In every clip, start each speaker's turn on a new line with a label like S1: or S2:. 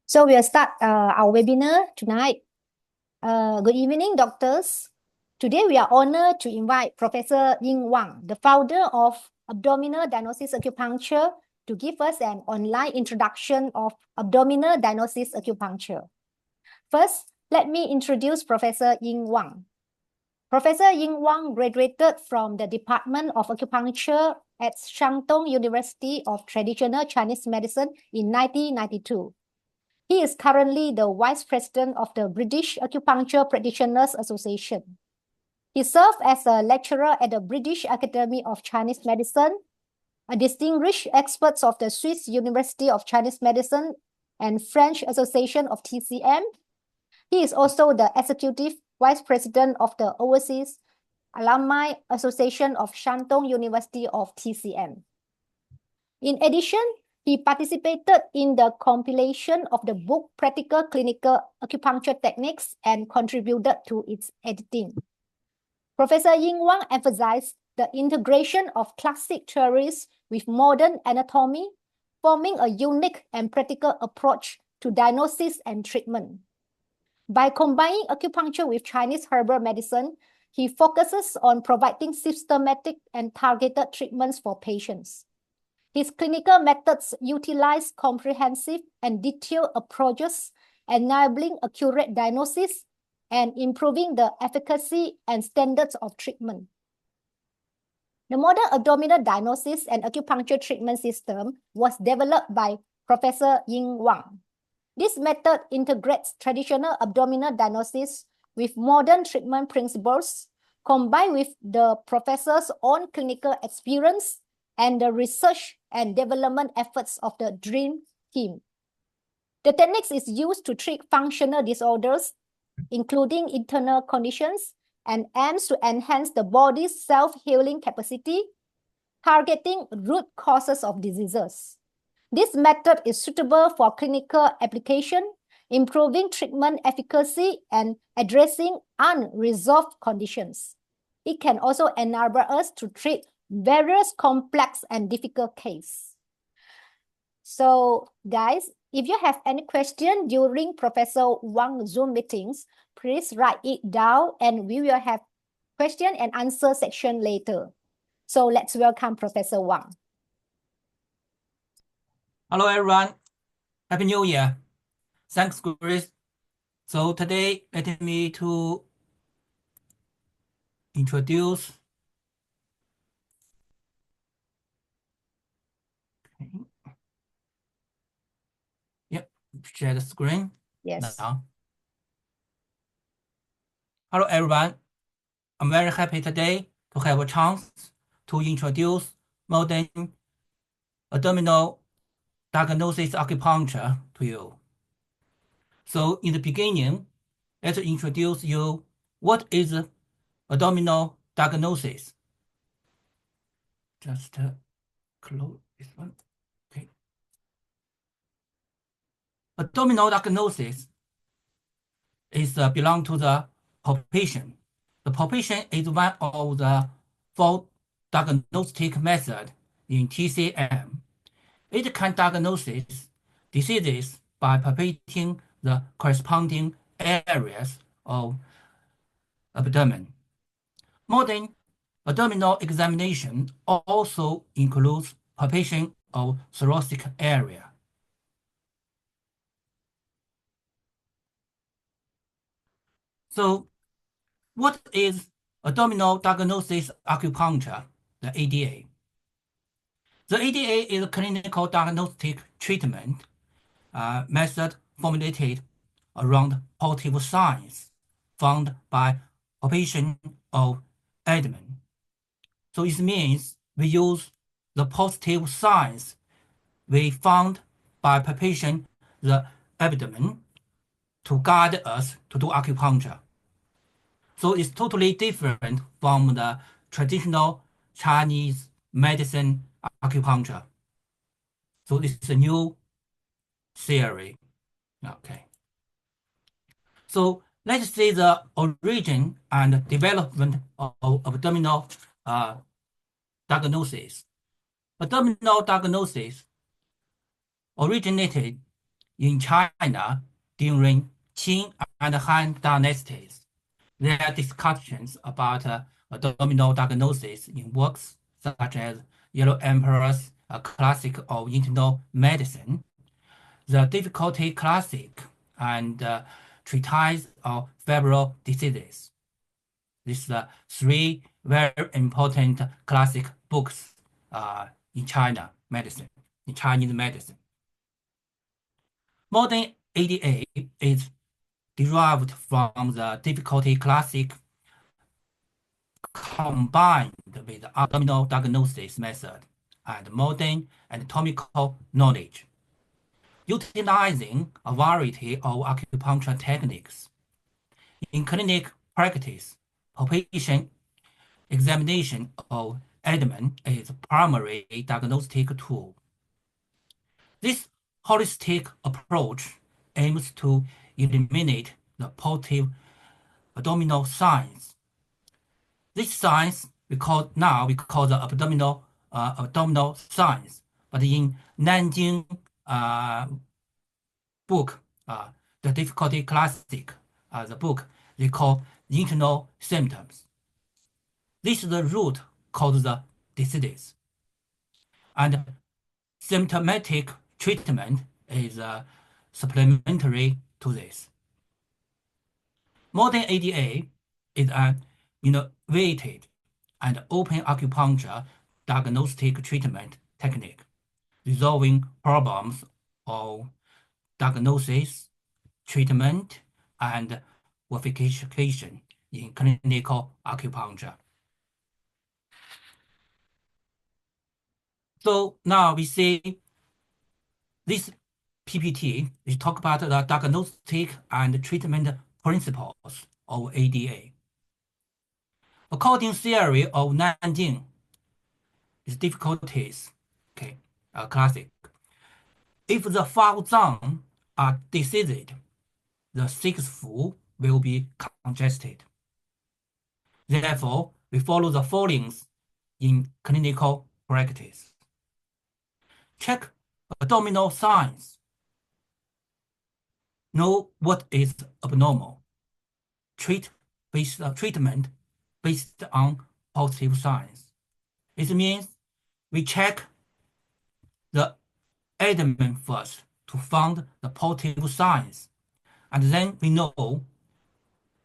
S1: So we'll start our webinar tonight. Good evening, doctors. Today we are honored to invite Professor Ying Wang, the founder of Abdominal Diagnosis Acupuncture, to give us an online introduction of abdominal diagnosis acupuncture. First, let me introduce Professor Ying Wang. Professor Ying Wang graduated from the Department of Acupuncture at Shantung University of Traditional Chinese Medicine in 1992. He is currently the Vice President of the British Acupuncture Practitioners Association. He served as a lecturer at the British Academy of Chinese Medicine, a distinguished expert of the Swiss University of Chinese Medicine and French Association of TCM. He is also the Executive Vice President of the Overseas Alumni Association of Shantung University of TCM. In addition, he participated in the compilation of the book Practical Clinical Acupuncture Techniques and contributed to its editing. Professor Ying Wang emphasized the integration of classic theories with modern anatomy, forming a unique and practical approach to diagnosis and treatment. By combining acupuncture with Chinese herbal medicine, he focuses on providing systematic and targeted treatments for patients. His clinical methods utilize comprehensive and detailed approaches, enabling accurate diagnosis and improving the efficacy and standards of treatment. The modern abdominal diagnosis and acupuncture treatment system was developed by Professor Ying Wang. This method integrates traditional abdominal diagnosis with modern treatment principles, combined with the professor's own clinical experience and the research and development efforts of the DREAM team. The techniques is used to treat functional disorders, including internal conditions, and aims to enhance the body's self-healing capacity, targeting root causes of diseases. This method is suitable for clinical application, improving treatment efficacy and addressing unresolved conditions. It can also enable us to treat various complex and difficult cases. So, guys, if you have any question during Professor Wang's Zoom meetings, please write it down and we will have question and answer section later. So let's welcome Professor Wang.
S2: Hello, everyone. Happy New Year. Thanks, Grace. So today, let me to introduce. Okay. Yep, share the screen.
S1: Yes.
S2: Now. Hello, everyone. I'm very happy today to have a chance to introduce modern abdominal diagnosis acupuncture to you. So in the beginning, let's introduce you what is abdominal diagnosis. Just close this one. Okay. Abdominal diagnosis is belong to the palpation. The palpation is one of the 4 diagnostic methods in TCM. It can diagnose diseases by palpating the corresponding areas of abdomen. Modern abdominal examination also includes palpation of thoracic area. So, what is abdominal diagnosis acupuncture, the ADA? The ADA is a clinical diagnostic treatment method formulated around positive signs found by palpation of abdomen. So it means we use the positive signs we found by palpation the abdomen to guide us to do acupuncture. So it's totally different from the traditional Chinese medicine acupuncture. So it's a new theory. Okay. So let's see the origin and development of abdominal diagnosis. Abdominal diagnosis originated in China during Qing and Han dynasties. There are discussions about abdominal diagnosis in works such as Yellow Emperor's A Classic of Internal Medicine, The Difficulty Classic, and Treatise of Febrile Diseases. These are three very important classic books in China medicine, in Chinese medicine. Modern ADA is derived from the difficulty classic combined with abdominal diagnosis method and modern anatomical knowledge, utilizing a variety of acupuncture techniques. In clinic practice, palpation examination of abdomen is a primary diagnostic tool. This holistic approach aims to eliminate the positive abdominal signs. This signs we call the abdominal signs, but in Nanjing book, the difficulty classic, the book they call internal symptoms. This is the root cause the disease, and symptomatic treatment is supplementary to this. Modern ADA is an innovative and open acupuncture diagnostic treatment technique, resolving problems of diagnosis, treatment, and verification in clinical acupuncture. So now we see this PPT, we talk about the diagnostic and treatment principles of ADA. According theory of Nanjing, its difficulties, okay, classic. If the five zang are diseased, the sixth fu will be congested. Therefore, we follow the followings in clinical practice. Check abdominal signs. Know what is abnormal. Treatment based on positive signs. It means we check the abdomen first to find the positive signs, and then we know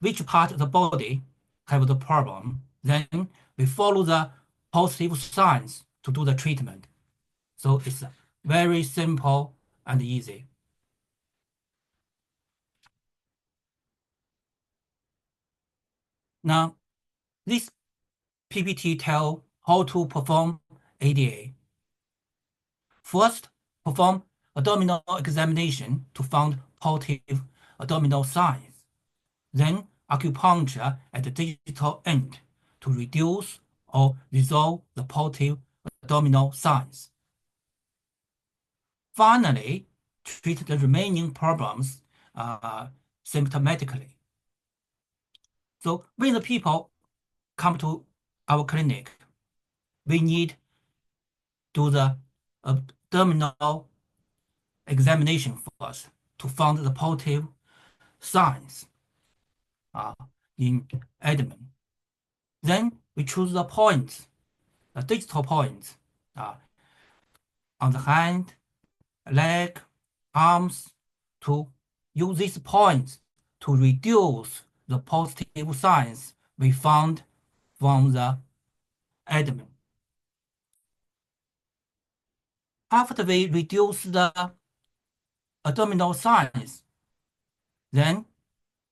S2: which part of the body have the problem. Then we follow the positive signs to do the treatment. So it's very simple and easy. Now, this PPT tells how to perform ADA. First, perform abdominal examination to find positive abdominal signs. Then, acupuncture at the digital end to reduce or resolve the positive abdominal signs. Finally, treat the remaining problems symptomatically. So when the people come to our clinic, we need to do the abdominal examination first to find the positive signs in abdomen. Then we choose the points, the digital points on the hand, leg, arms, to use these points to reduce the positive signs we found from the abdomen. After we reduce the abdominal signs, then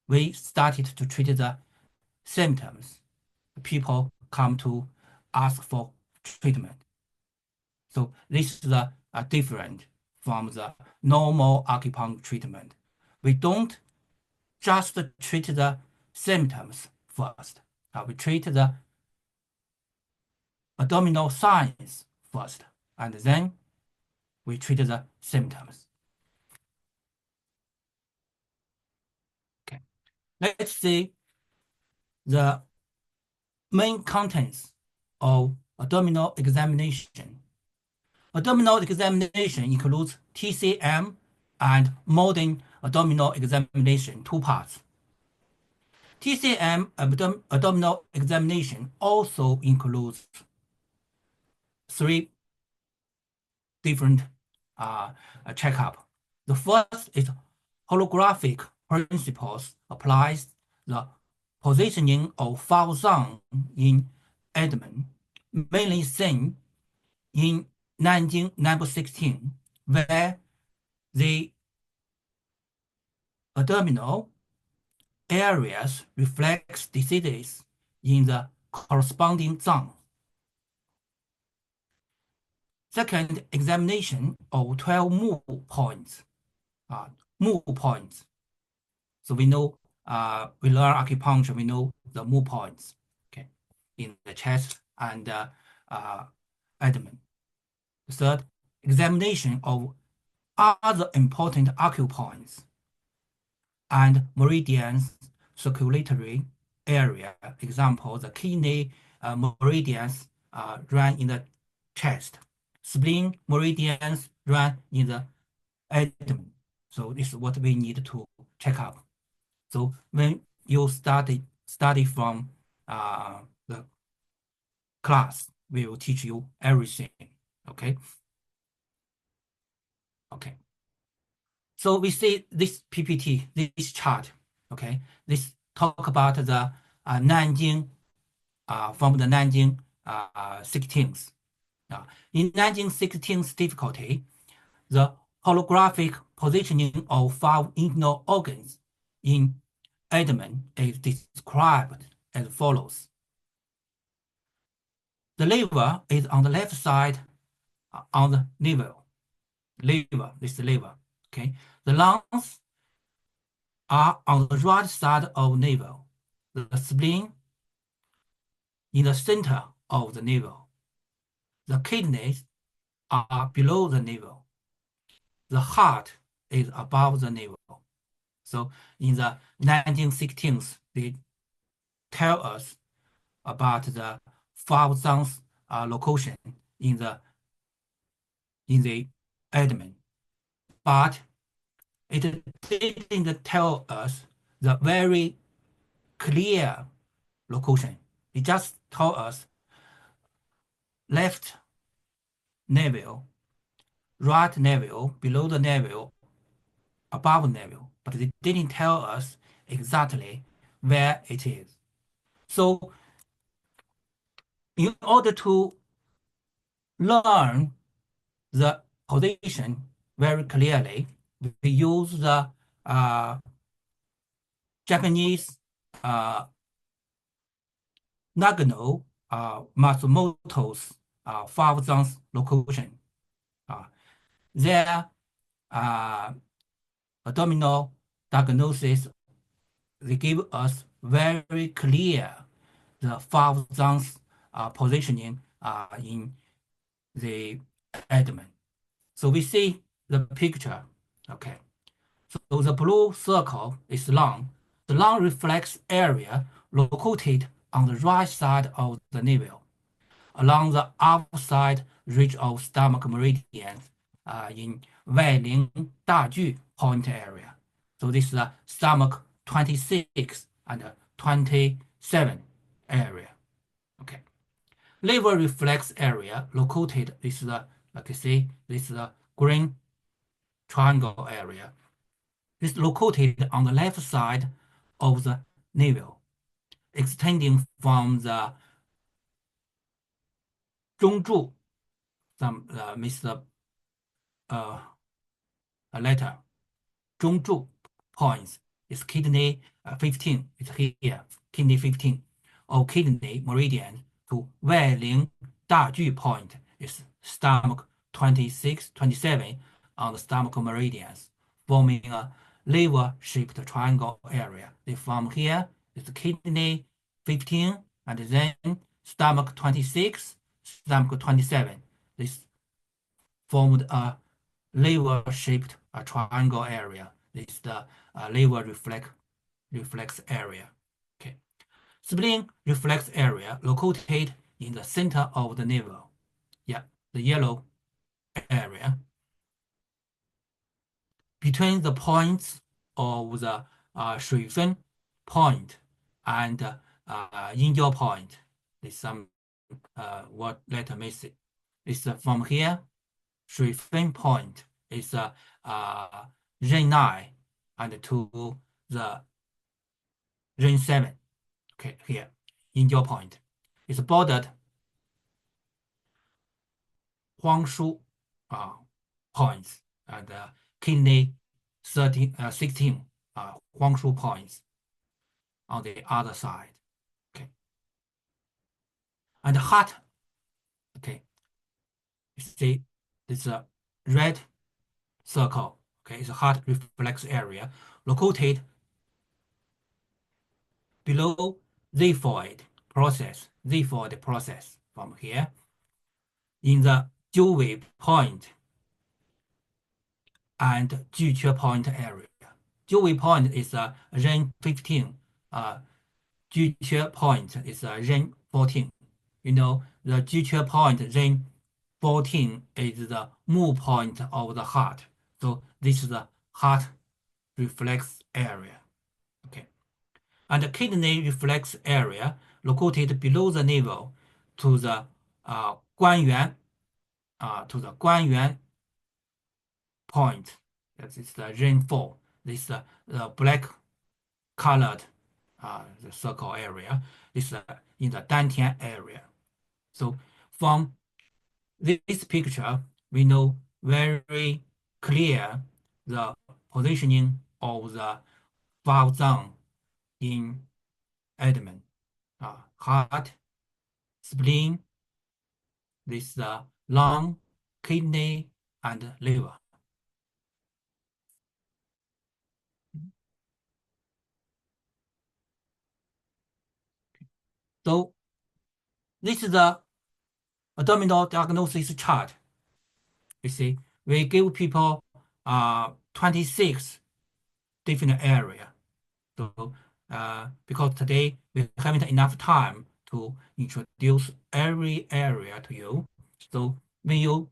S2: we started to treat the symptoms. People come to ask for treatment. So this is different from the normal acupuncture treatment. We don't just treat the symptoms first. We treat the abdominal signs first, and then we treat the symptoms. Okay, let's see the main contents of abdominal examination. Abdominal examination includes TCM, and modern abdominal examination, two parts. TCM abdominal examination also includes three different checkup. The first is holographic principles applies the positioning of foul zone in abdomen, mainly seen in Nanjing number 16, where the abdominal areas reflects diseases in the corresponding zone. Second, examination of 12 move points. Move points. So we know, we learn acupuncture, we know the move points, okay, in the chest and abdomen. Third, examination of other important acupoints and meridians circulatory area. Example, the kidney meridians run in the chest. Spleen meridians run in the abdomen. So this is what we need to check out. So when you study from the class, we will teach you everything. Okay. Okay. So we see this PPT, this chart. Okay. This talk about the Nanjing from the Nanjing 16th. In Nanjing 16th difficulty, the holographic positioning of 5 internal organs in abdomen is described as follows. The liver is on the left side on the navel. Liver, this is the liver. Okay. The lungs are on the right side of navel. The spleen in the center of the navel. The kidneys are below the navel. The heart is above the navel. So in the 1916th, they tell us about the 5 zones location in the abdomen, but it didn't tell us the very clear location. It just told us left navel, right navel, below the navel, above navel, but it didn't tell us exactly where it is. So in order to learn the position very clearly, we use the Japanese Nagano Matsumoto's 5 zones location. Their abdominal diagnosis, they give us very clear the 5 zones positioning in the abdomen. So we see the picture. Okay. So the blue circle is lung. The lung reflects area located on the right side of the navel, along the outside ridge of stomach meridian in 外陵大距 point area. So this is the stomach 26 and 27 area. Okay. Liver reflex area located, this is the, like you see, this is the green triangle area. It's located on the left side of the navel, extending from the 中柱, some missed a letter. 中柱 points is kidney 15, it's here, kidney 15, or kidney meridian to 外陵大距 point is stomach 26, 27 on the stomach meridians, forming a liver-shaped triangle area. They form here is kidney 15 and then stomach 26, stomach 27. This formed a liver-shaped triangle area. This is the liver reflex area. Okay. Spleen reflex area located in the center of the navel. Yeah, the yellow area. between the points of the 水分 point and injure point. There's some what letter missing. It's from here, 水分 point is ring 9 and to the ring 7. Okay, here, injure point. It's bordered 荒疏 points and kidney 16 荒疏 points on the other side. Okay, and the heart. Okay, you see this red circle. Okay, it's a heart reflex area located below xiphoid process from here in the 鸠尾 point and 巨阙 point area. 鸠尾 point is a ring 15. 巨阙 point is a ring 14. You know, the 巨阙 point ring 14 is the move point of the heart. So this is the heart reflex area. Okay. And the kidney reflex area located below the navel to the 关元 to the 关元 point. That is the ring 4. This the black colored the circle area is in the dantian area. So from this picture, we know very clear the positioning of the five zone in abdomen. Heart, spleen, this lung, kidney, and liver. So this is the abdominal diagnosis chart. You see, we give people 26 different area. So because today we haven't enough time to introduce every area to you. So when you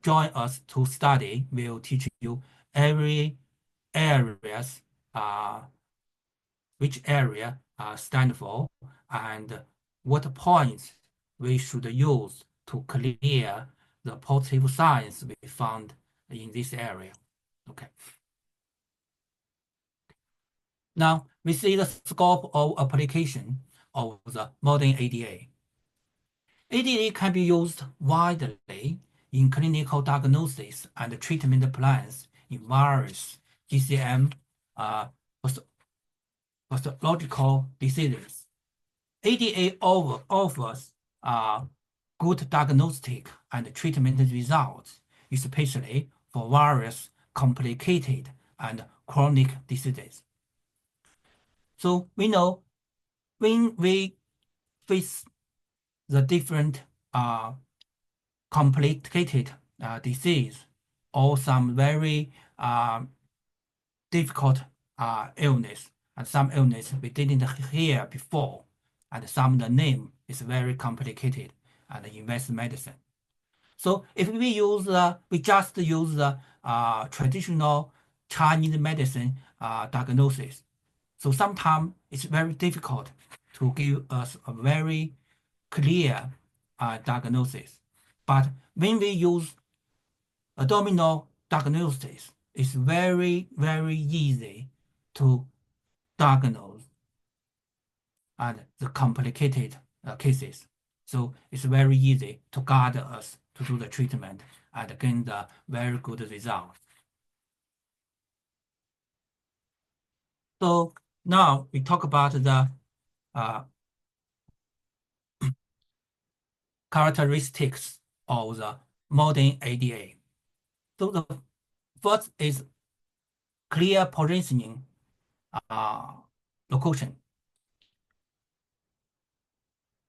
S2: join us to study, we'll teach you every areas, which area stand for, and what points we should use to clear the positive signs we found in this area. Okay. Now we see the scope of application of the modern ADA. ADA can be used widely in clinical diagnosis and treatment plans in various GCM pathological diseases. ADA offers good diagnostic and treatment results, especially for various complicated and chronic diseases. So we know when we face the different complicated disease or some very difficult illness, and some illness we didn't hear before, and some the name is very complicated and invasive medicine. So if we just use the traditional Chinese medicine diagnosis, so sometimes it's very difficult to give us a very clear diagnosis. But when we use abdominal diagnosis, it's very, very easy to diagnose and the complicated cases. So it's very easy to guide us to do the treatment and gain the very good result. So now we talk about the characteristics of the modern ADA. So the first is clear positioning location.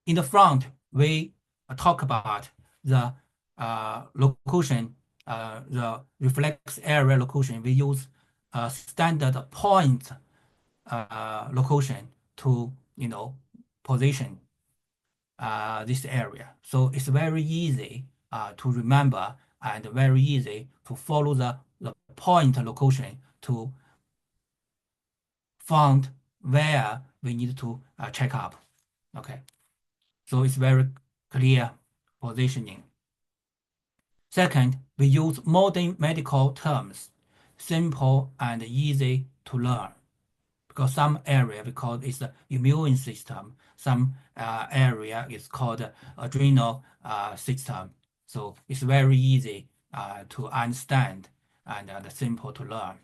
S2: In the front, we talk about the location, the reflex area location. We use standard point location to position this area. So it's very easy to remember and very easy to follow the point location to find where we need to check up. Okay, so it's very clear positioning. Second, we use modern medical terms, simple and easy to learn. Because some area we call it's the immune system, some area is called adrenal system. So it's very easy to understand and simple to learn.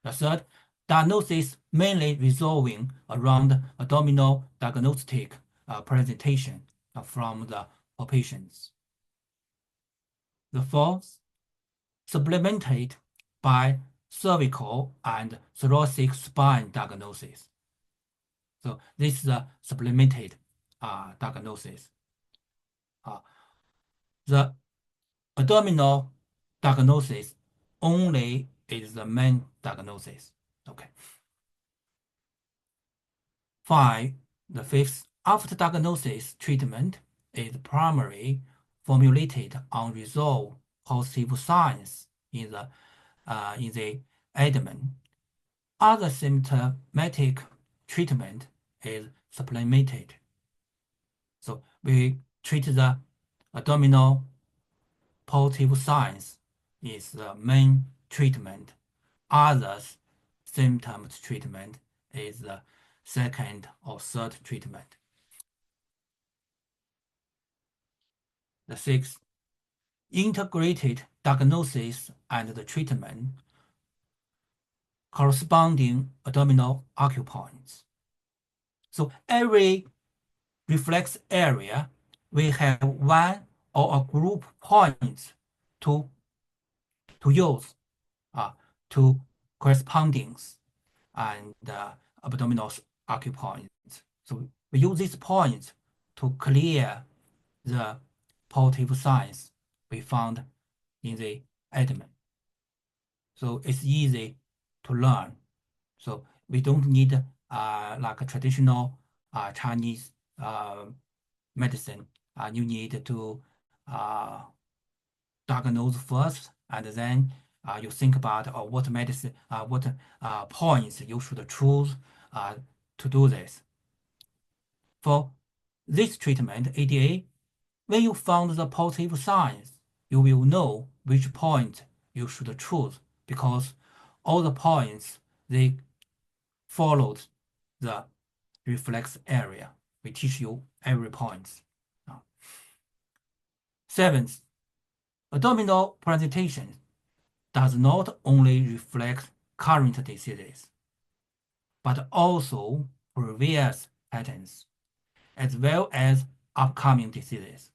S2: The third, diagnosis mainly resolving around abdominal diagnostic presentation from the patients. The fourth, supplemented by cervical and thoracic spine diagnosis. So this is a supplemented diagnosis. The abdominal diagnosis only is the main diagnosis. Okay. 5. The fifth, after diagnosis treatment is primarily formulated on resolved positive signs in the abdomen. Other symptomatic treatment is supplemented. So we treat the abdominal positive signs is the main treatment. Others symptoms treatment is the second or third treatment. The sixth, integrated diagnosis and the treatment corresponding abdominal acupoints. So every reflex area, we have one or a group points to use to corresponding and abdominal acupoints. So we use these points to clear the positive signs we found in the abdomen. So it's easy to learn. So we don't need like a traditional Chinese medicine. You need to diagnose first, and then you think about what medicine, what points you should choose to do this. For this treatment, ADA, when you found the positive signs, you will know which point you should choose because all the points, they followed the reflex area. We teach you every point. Seventh, abdominal presentation does not only reflect current diseases, but also previous patterns, as well as upcoming diseases.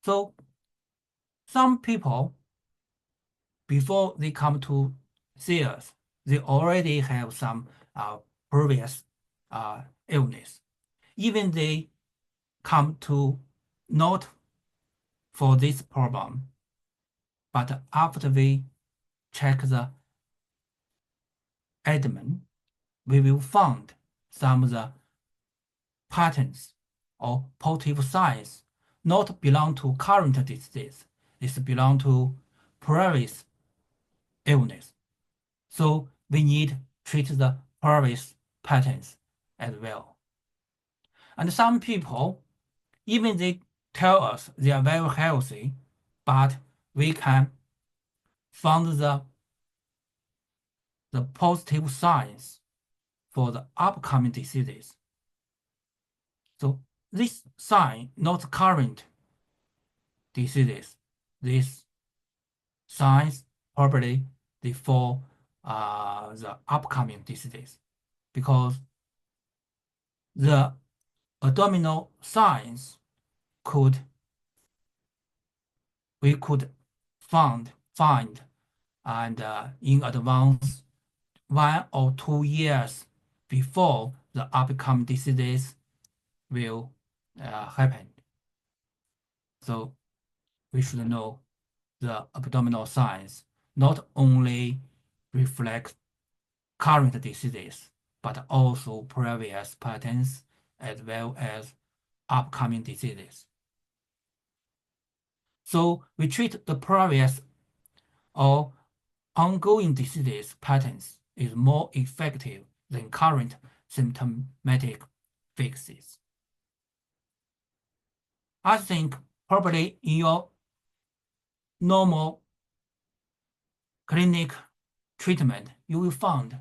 S2: So some people, before they come to see us, they already have some previous illness. Even they come to not for this problem, but after we check the abdomen, we will find some of the patterns or positive signs not belong to current disease. It's belong to previous illness. So we need treat the previous patterns as well. And some people, even they tell us they are very healthy, but we can find the positive signs for the upcoming diseases. So this sign, not current diseases, these signs probably they for the upcoming diseases because the abdominal signs we could find and in advance 1 or 2 years before the upcoming diseases will happen. So we should know the abdominal signs not only reflect current diseases, but also previous patterns as well as upcoming diseases. So we treat the previous or ongoing disease patterns is more effective than current symptomatic fixes. I think probably in your normal clinic treatment, you will find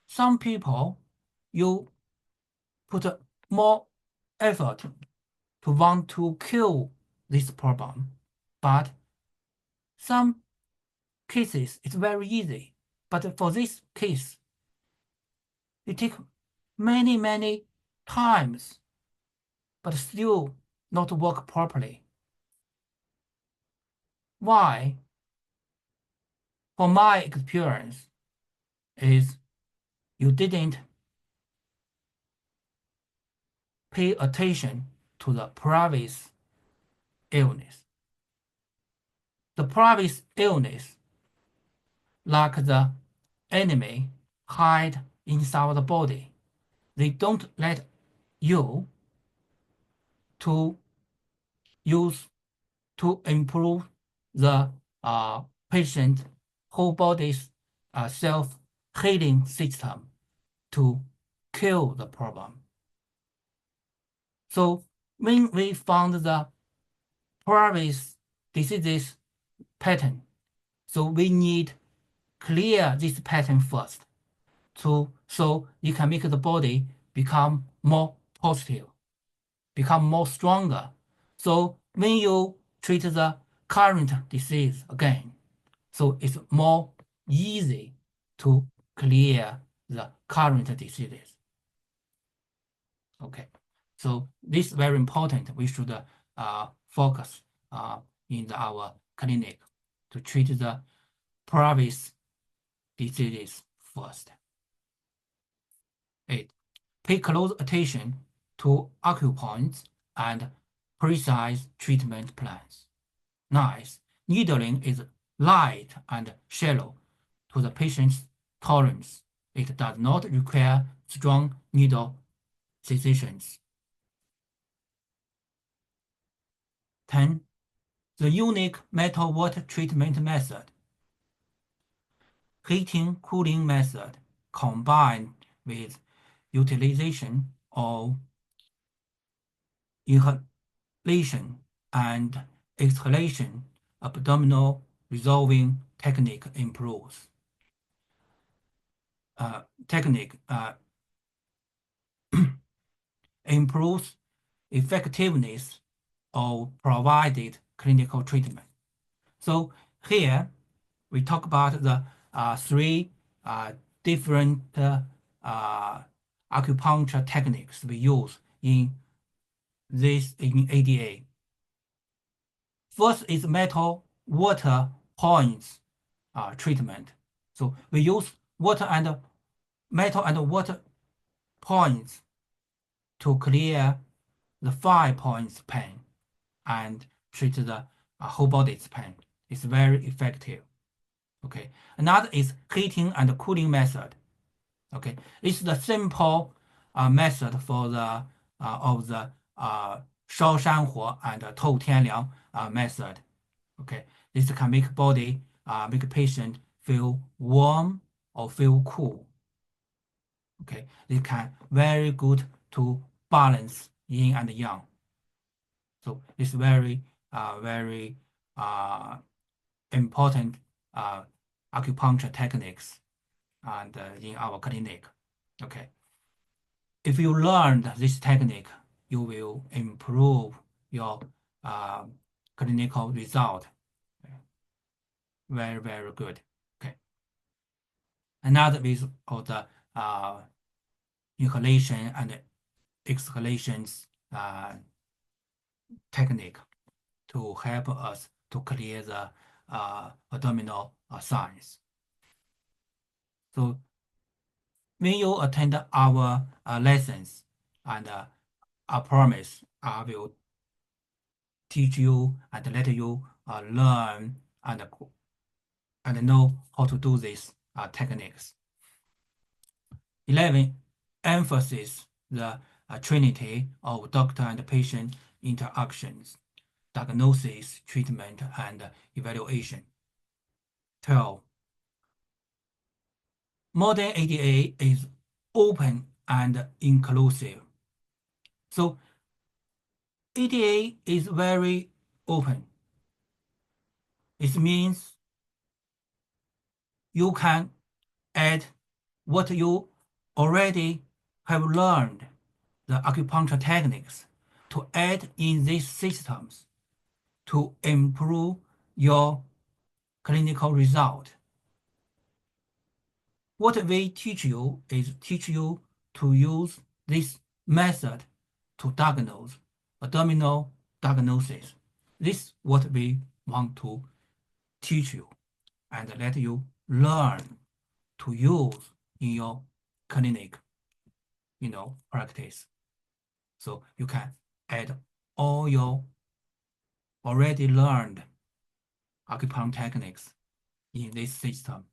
S2: some people you put more effort to want to cure this problem, but some cases it's very easy. But for this case, it takes many times, but still not work properly. Why? For my experience, is you didn't pay attention to the previous illness. The previous illness, like the enemy, hide inside the body. They don't let you to use to improve the patient whole body's self-healing system to kill the problem. So when we found the previous diseases pattern, so we need clear this pattern first, so you can make the body become more positive, become more stronger. So when you treat the current disease again, so it's more easy to clear the current diseases. Okay, so this is very important. We should focus in our clinic to treat the previous diseases first. 8. Pay close attention to acupoints and precise treatment plans. 9. Needling is light and shallow to the patient's tolerance. It does not require strong needle sensations. 10. The unique metal water treatment method, heating cooling method combined with utilization of inhalation and exhalation abdominal resolving technique improves. Improves effectiveness of provided clinical treatment. So here we talk about the three different acupuncture techniques we use in ADA. First is metal water points treatment. So we use metal and water points to clear the 5 points pain and treat the whole body's pain. It's very effective. Okay. Another is heating and cooling method. Okay. It's the simple method for the of the 烧山火 and 透天凉 method. Okay. This can make body make patient feel warm or feel cool. Okay. It can very good to balance yin and yang. So it's very important acupuncture techniques and in our clinic. Okay. If you learned this technique, you will improve your clinical result. Very good. Okay. Another is of the inhalation and exhalations technique to help us to clear the abdominal signs. So when you attend our lessons, and I promise I will teach you and let you learn and know how to do these techniques. 11. Emphasis the trinity of doctor and patient interactions, diagnosis, treatment, and evaluation. 12. Modern ADA is open and inclusive. So ADA is very open. It means you can add what you already have learned, the acupuncture techniques, to add in these systems to improve your clinical result. What we teach you is teach you to use this method to diagnose abdominal diagnosis. This is what we want to teach you and let you learn to use in your clinic, practice. So you can add all your already learned acupuncture techniques in this system.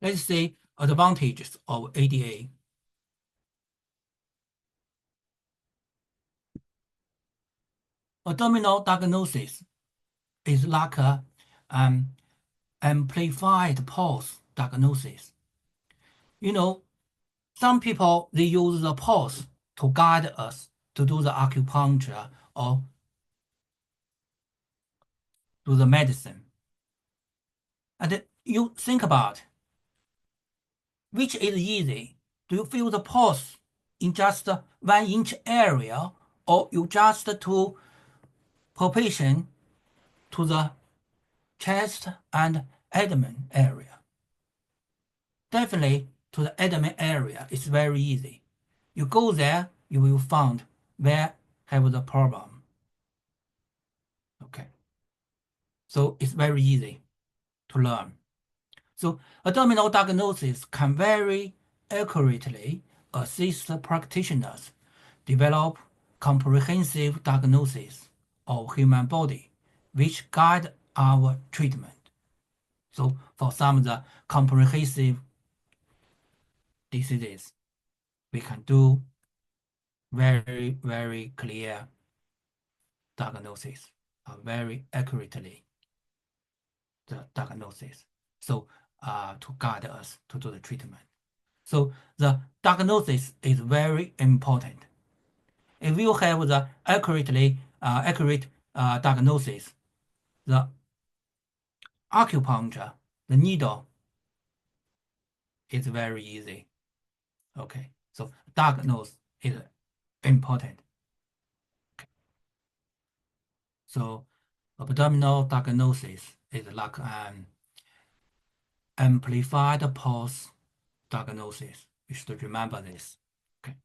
S2: Let's see advantages of ADA. Abdominal diagnosis is like a amplified pulse diagnosis. Some people, they use the pulse to guide us to do the acupuncture or do the medicine. And you think about which is easy. Do you feel the pulse in just 1 inch area, or you just to palpation to the chest and abdomen area? Definitely to the abdomen area is very easy. You go there, you will find where have the problem. Okay. So it's very easy to learn. So abdominal diagnosis can very accurately assist practitioners develop comprehensive diagnosis of human body, which guide our treatment. So for some of the comprehensive diseases, we can do very, very clear diagnosis, very accurately the diagnosis. So to guide us to do the treatment. So the diagnosis is very important. If you have the accurate diagnosis, the acupuncture, the needle is very easy. Okay, so diagnose is important. Okay. So abdominal diagnosis is like an amplified pulse diagnosis. You should remember this. Okay.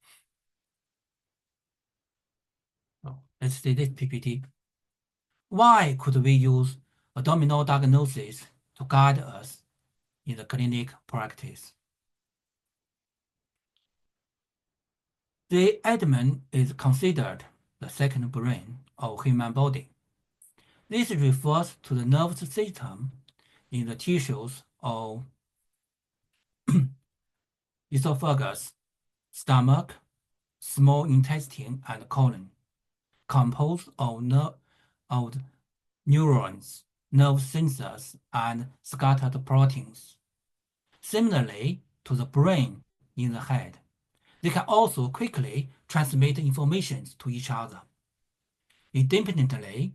S2: So let's see this PPT. Why could we use abdominal diagnosis to guide us in the clinic practice? The abdomen is considered the second brain of human body. This refers to the nervous system in the tissues of esophagus, stomach, small intestine, and colon, composed of neurons, nerve sensors, and scattered proteins. Similarly to the brain in the head, they can also quickly transmit information to each other, independently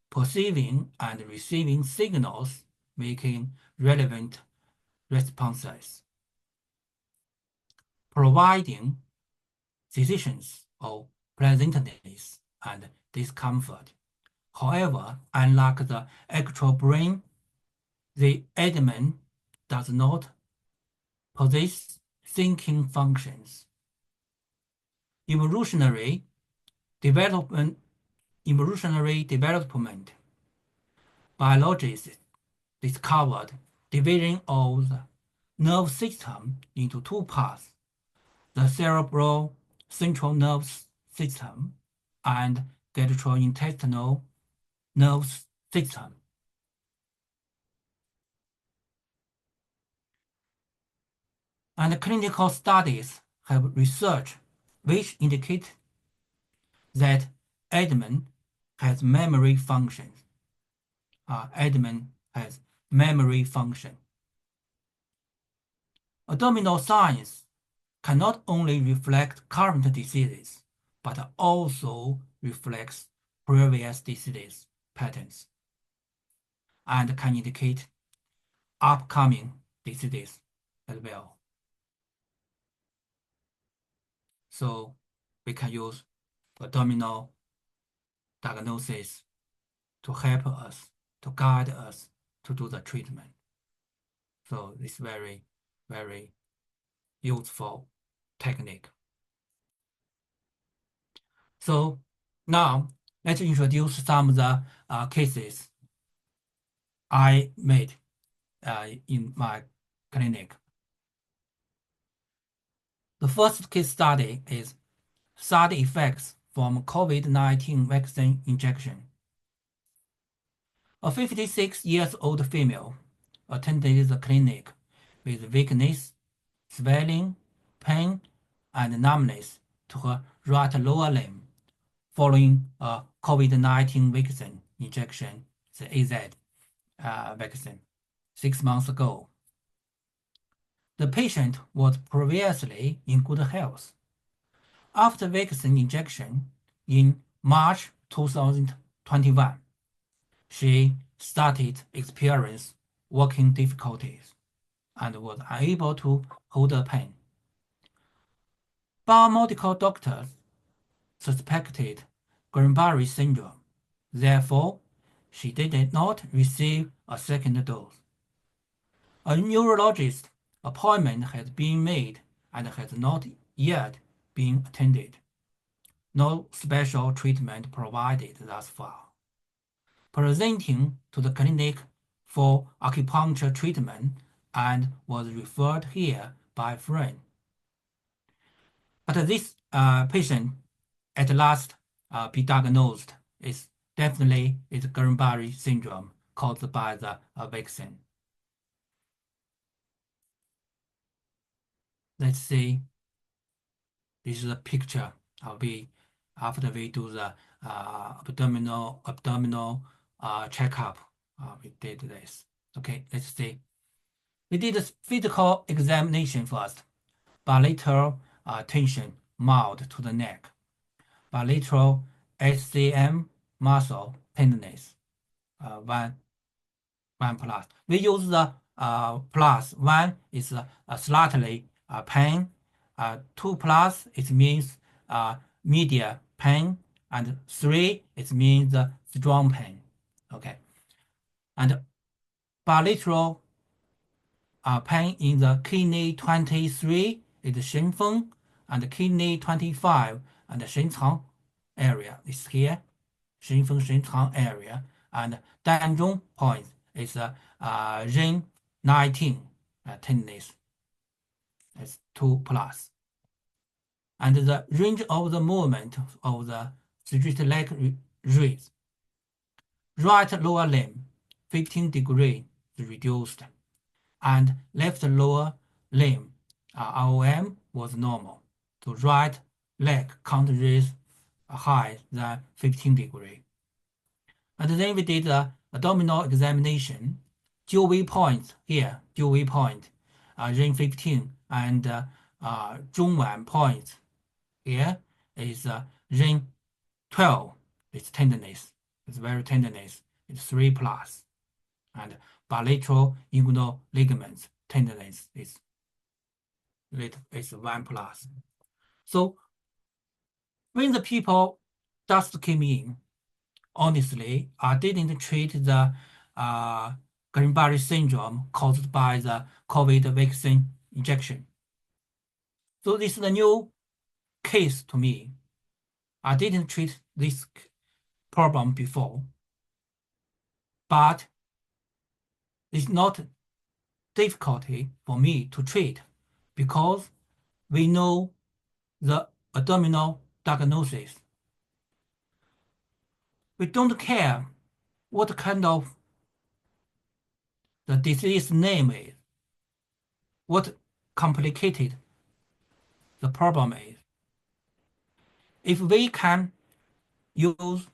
S2: perceiving and receiving signals, making relevant responses, providing sensations of pleasantness and discomfort. However, unlike the actual brain, the abdomen does not possess thinking functions. Evolutionary development biologists discovered division of the nerve system into two parts, the cerebral central nervous system and gastrointestinal nervous system. And clinical studies have research which indicate that abdomen has memory functions. Abdomen has memory function. Abdominal signs can not only reflect current diseases, but also reflects previous disease patterns and can indicate upcoming diseases as well. So we can use abdominal diagnosis to help us, to guide us to do the treatment. So it's very, very useful technique. So now let's introduce some of the cases I made in my clinic. The first case study is side effects from COVID-19 vaccine injection. A 56-year-old female attended the clinic with weakness, swelling, pain, and numbness to her right lower limb following a COVID-19 vaccine injection, the AZ vaccine, 6 months ago. The patient was previously in good health. After vaccine injection in March 2021, she started experience walking difficulties and was unable to hold a pen. Biomedical doctors suspected Guillain-Barré syndrome. Therefore, she did not receive a second dose. A neurologist appointment has been made and has not yet been attended. No special treatment provided thus far. Presenting to the clinic for acupuncture treatment and was referred here by a friend. But this patient at last be diagnosed is definitely is Guillain-Barré syndrome caused by the vaccine. Let's see. This is a picture after we do the abdominal checkup. We did this. Okay, let's see. We did a physical examination first. Bilateral tension mild to the neck. Bilateral HCM muscle tenderness. 1 plus. We use the plus. 1 is slightly pain. 2 plus it means medium pain, and 3 it means strong pain. Okay, and bilateral pain in the kidney 23 is 神风, and kidney 25 and 神藏 area is here. 神风神藏 area, and 膻中 point is ring 19 tenderness. It's 2 plus. And the range of the movement of the straight leg raise. Right lower limb 15 degrees reduced, and left lower limb ROM was normal. The right leg can't raise higher than 15 degrees. And then we did the abdominal examination. Dewey point here, Dewey point, ring 15, and Zhongwan point here is ring 12. It's tenderness. It's very tenderness. It's 3 plus. And bilateral inguinal ligaments tenderness is 1 plus. So when the people just came in, honestly, I didn't treat the Guillain-Barré syndrome caused by the COVID vaccine injection. So this is a new case to me. I didn't treat this problem before, but it's not difficulty for me to treat because we know the abdominal diagnosis. We don't care what kind of the disease name is, what complicated the problem is. If we can use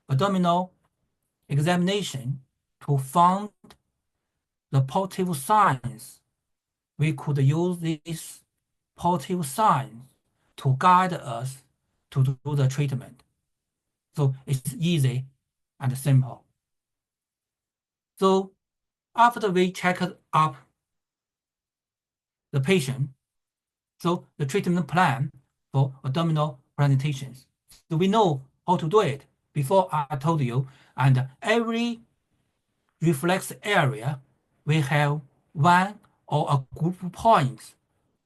S2: abdominal examination to find the positive signs. We could use these positive signs to guide us to do the treatment. So it's easy and simple. So after we check up the patient, so the treatment plan for abdominal presentations. So we know how to do it before I told you, and every reflex area we have one or a group of points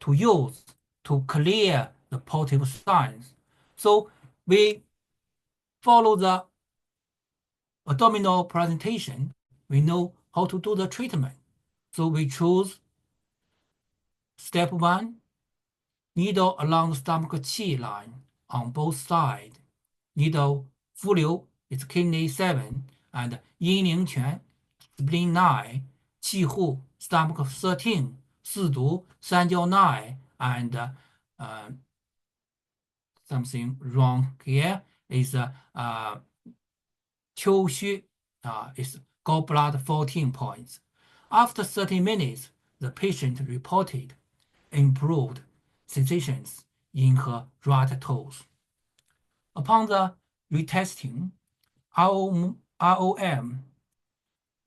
S2: to use to clear the positive signs. So we follow the abdominal presentation, we know how to do the treatment. So we choose step 1, needle along the stomach qi line on both sides. Needle 浮流 is kidney 7 and 阴陵泉 spleen 9, 气户 stomach 13, 四毒 三焦 9 and something wrong here is 丘虚 is gallbladder 14 points. After 30 minutes, the patient reported improved sensations in her right toes. Upon the retesting, ROM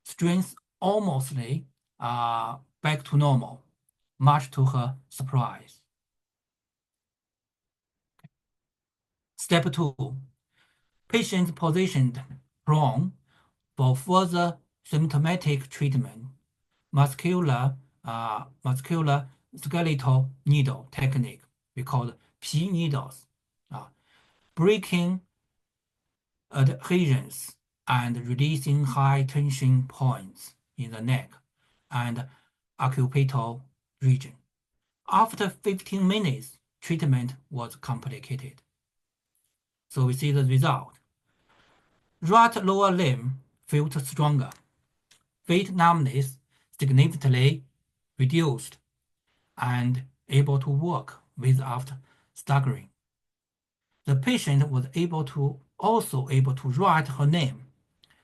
S2: strength almost back to normal, much to her surprise. Step 2. Patient positioned prone for further symptomatic treatment. Muscular skeletal needle technique, we call P needles, breaking adhesions and releasing high tension points in the neck and occipital region. After 15 minutes, treatment was completed. So we see the result. Right lower limb felt stronger. Feet numbness significantly reduced and able to walk without staggering. The patient was also able to write her name,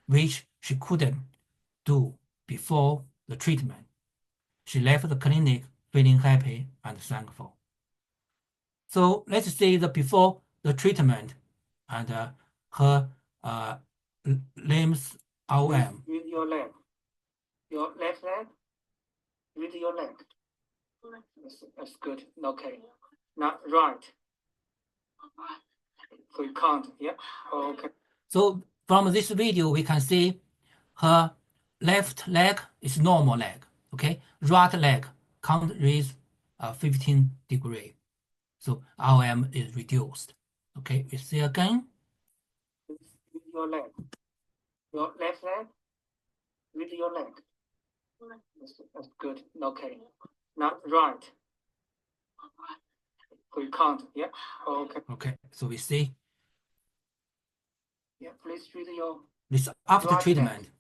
S2: which she couldn't do before the treatment. She left the clinic feeling happy and thankful. So let's see the before the treatment and her limbs OM.
S3: With your leg. Your left leg. With your leg. That's good. Okay. Now right. So you can't. Yeah. Okay.
S2: So from this video, we can see her left leg is normal leg. Okay. Right leg can't raise 15 degree. So RM is reduced. Okay. We see again.
S3: With your leg. Your left leg. With your leg. That's good. Okay. Now right. So you can't. Yeah. Okay.
S2: Okay. So we see
S3: Yeah. Please read your.
S2: this after
S3: right
S2: treatment.
S3: leg.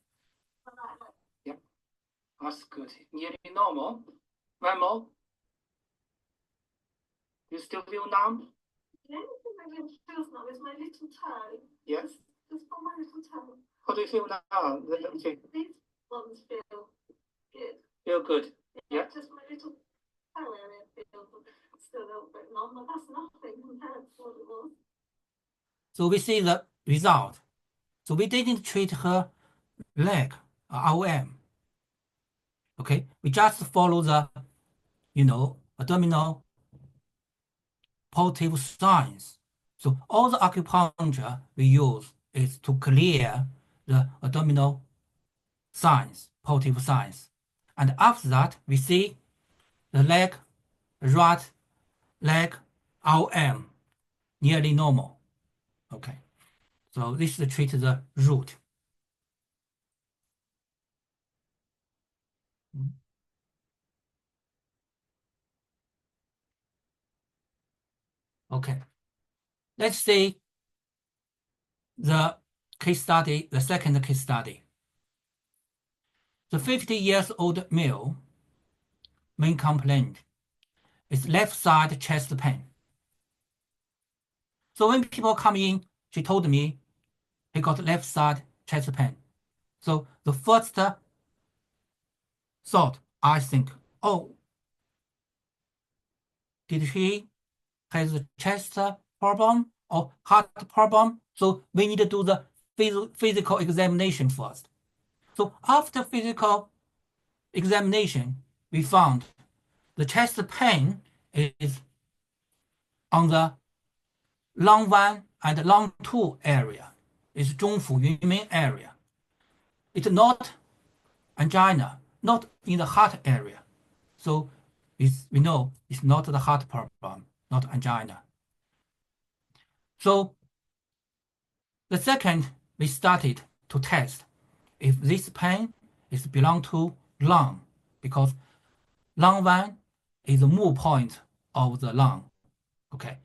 S3: Yeah. That's good. Nearly normal. One more. You still feel numb?
S4: The only thing that really feels now is my little toe.
S3: Yes.
S4: Just on my little toe.
S3: How do you feel now? Okay.
S4: These ones feel good.
S3: Feel good. Yeah.
S4: Just my little toe area feels still a little bit numb, but that's nothing compared to what it was.
S2: So we see the result. So we didn't treat her leg, ROM. Okay, we just follow the, abdominal positive signs. So all the acupuncture we use is to clear the abdominal signs, positive signs. And after that, we see the leg, right leg, RM, nearly normal. Okay, so this is treat the root. Okay, let's see the case study, the second case study. The 50-year-old male, main complaint is left side chest pain. So when people come in, she told me he got left side chest pain. So the first thought, I think, oh, did he has a chest problem or heart problem? So we need to do the physical examination first. So after physical examination, we found the chest pain is on the lung 1 and lung 2 area. It's 中府云门 area. It's not angina, not in the heart area. So we know it's not the heart problem, not angina. So the second, we started to test if this pain is belong to lung, because lung 1 is the move point of the lung. Okay,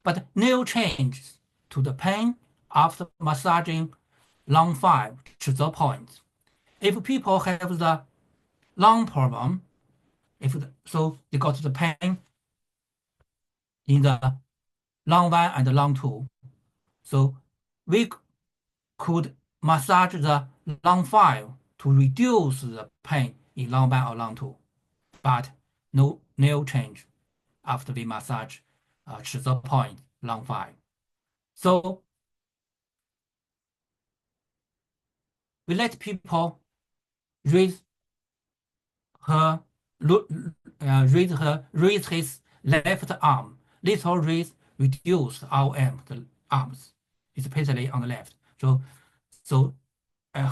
S2: but no change to the pain after massaging lung 5 to the point. If people have the lung problem, so they got the pain in the lung 1 and lung 2, so we could massage the lung 5 to reduce the pain in lung 1 or lung 2, but no change after we massage to the point lung 5. So we let people raise his left arm. Little raise, reduce RM, the arms, especially on the left. So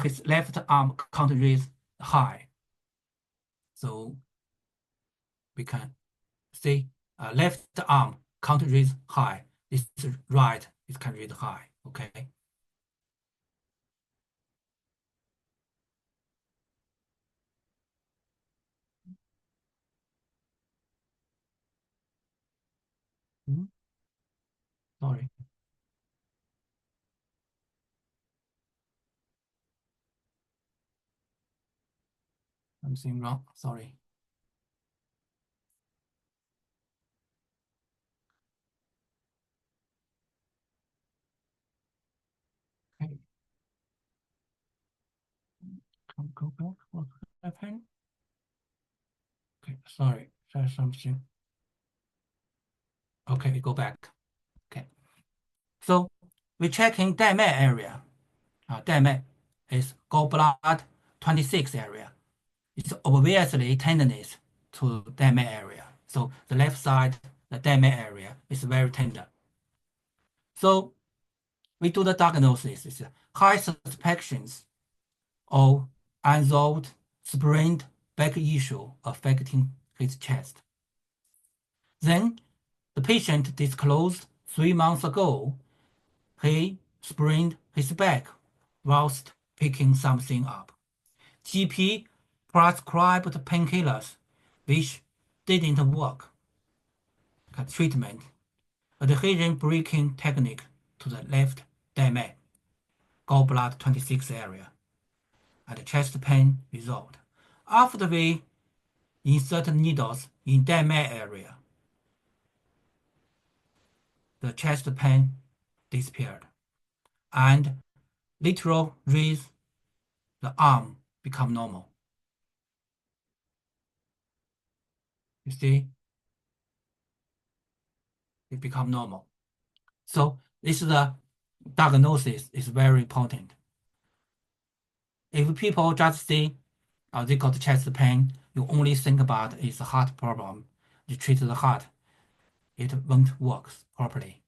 S2: his left arm can't raise high. So we can see left arm can't raise high. This right, it can raise high. Okay. Sorry. Something wrong. Sorry. Okay. Can go back. What happened? Okay. Sorry. There's something. Okay, we go back. Okay. So we check in Dai area. Dai is gallbladder 26 area. It's obviously tenderness to Dai area. So the left side, the Dai area is very tender. So we do the diagnosis. It's high suspicions of unsolved sprained back issue affecting his chest. Then the patient disclosed 3 months ago he sprained his back whilst picking something up. GP prescribed painkillers which didn't work. Treatment, adhesion breaking technique to the left Dai, gallbladder 26 area, and chest pain resolved. After we insert needles in Dai area, the chest pain disappeared, and lateral raise the arm become normal. You see, it become normal. So this is the diagnosis is very important. If people just say they got chest pain, you only think about it's a heart problem. You treat the heart, it won't work properly.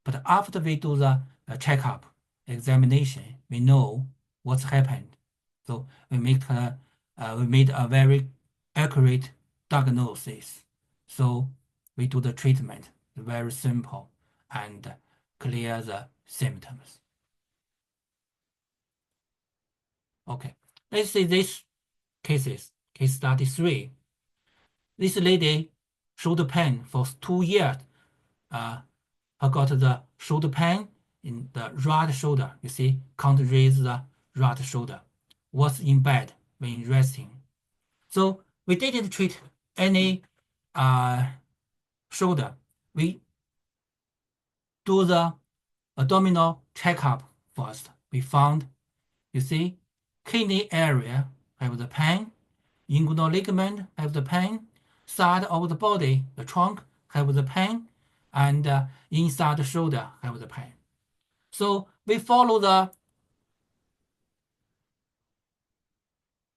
S2: But after we do the checkup, examination, we know what's happened. So we made a very accurate diagnosis. So we do the treatment very simple and clear the symptoms. Okay, let's see these cases. Case study 3. This lady shoulder pain for 2 years. Her got the shoulder pain in the right shoulder. You see, can't raise the right shoulder. Was in bed when resting. So we didn't treat any shoulder. We do the abdominal checkup first we found, you see, kidney area have the pain, inguinal ligament have the pain, side of the body, the trunk have the pain, and inside the shoulder have the pain. So we follow the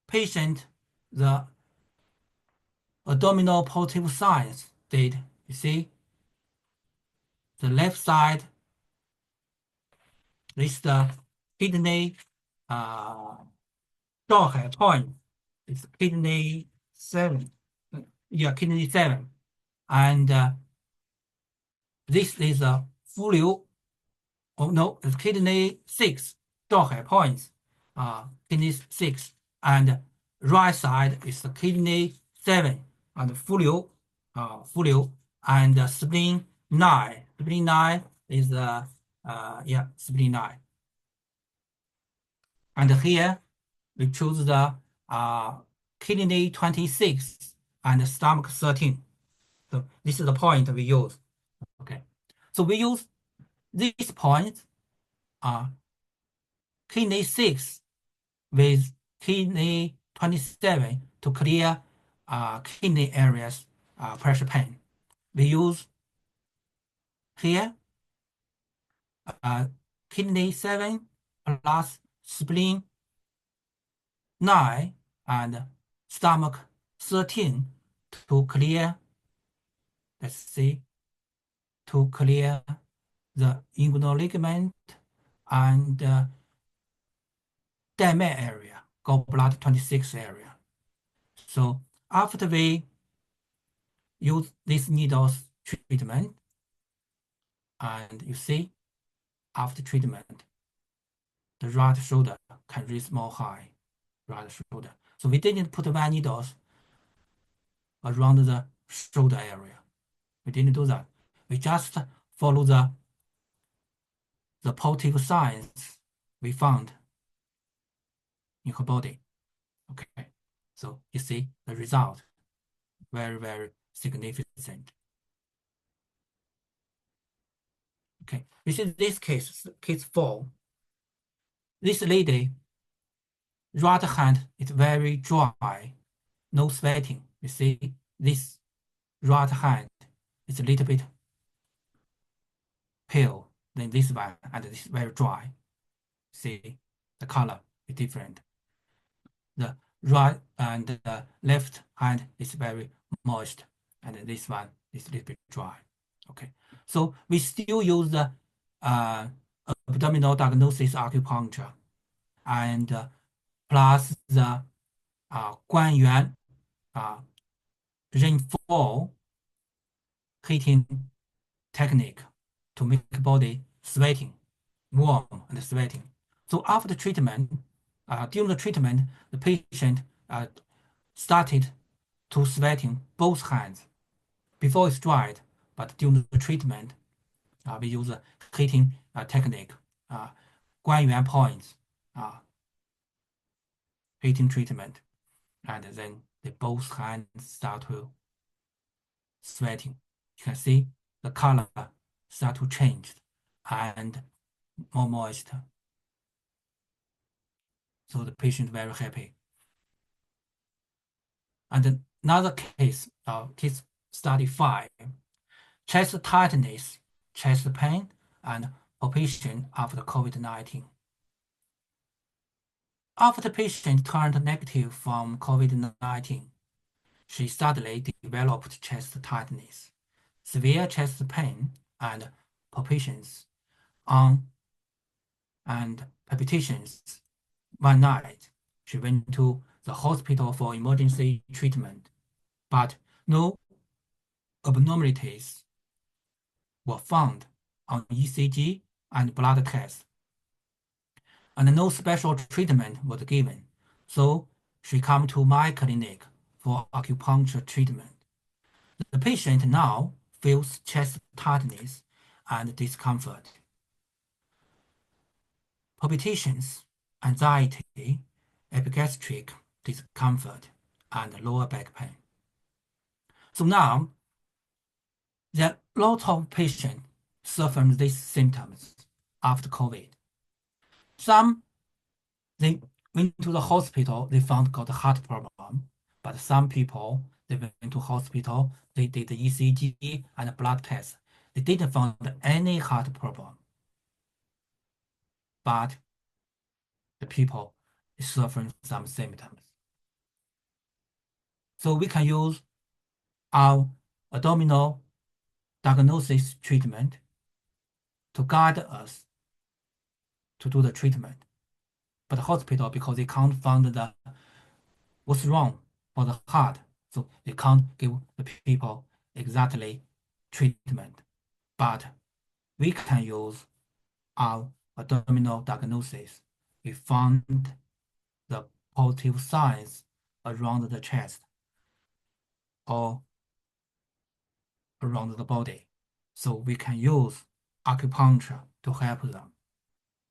S2: patient, the abdominal positive signs did, you see, the left side is the kidney dog point. It's kidney 7. Yeah, kidney 7. And this is a fluid. Oh no, it's kidney 6. Dog points. Kidney 6. And right side is the kidney 7. And fluid. And spleen 9. Spleen 9 is spleen 9. And here we choose the kidney 26 and stomach 13. So this is the point we use. Okay. So we use these points, kidney 6 with kidney 27 to clear kidney areas pressure pain. We use here kidney 7 plus spleen 9 and stomach 13 to clear, let's see, to clear the inguinal ligament and diameter area, gallbladder 26 area. So after we use this needles treatment, and you see, after treatment, the right shoulder can raise more high, right shoulder. So we didn't put one needles around the shoulder area. We didn't do that. We just follow the positive signs we found in her body. Okay, so you see the result, very, very significant. Okay, this is this case 4. This lady, right hand is very dry, no sweating. You see, this right hand is a little bit pale than this one, and this is very dry. See, the color is different. The right and the left hand is very moist, and this one is a little bit dry. Okay, so we still use the abdominal diagnosis acupuncture and plus the 关元rainfall heating technique to make the body sweating, warm and sweating. So after the treatment, during the treatment, the patient started to sweating both hands. Before it's dried, but during the treatment, we use a heating technique, 关元 points, heating treatment, and then the both hands start to sweating. You can see the color start to change and more moist. So the patient very happy. And another case, case study 5, chest tightness, chest pain, and palpitation after COVID-19. After the patient turned negative from COVID-19, she suddenly developed chest tightness, severe chest pain, and palpitations One night, she went to the hospital for emergency treatment, but no abnormalities were found on ECG and blood tests, and no special treatment was given. So she came to my clinic for acupuncture treatment. The patient now feels chest tightness and discomfort, palpitations, anxiety, epigastric discomfort, and lower back pain. So now, there are lots of patients suffering these symptoms after COVID. Some they went to the hospital, they found got a heart problem, but some people they went to hospital, they did the ECG and blood test. They didn't find any heart problem, but the people is suffering some symptoms. So we can use our abdominal diagnosis treatment to guide us to do the treatment. But the hospital, because they can't find the what's wrong for the heart, so they can't give the people exactly treatment. But we can use our abdominal diagnosis. We found the positive signs around the chest or around the body. So we can use acupuncture to help them.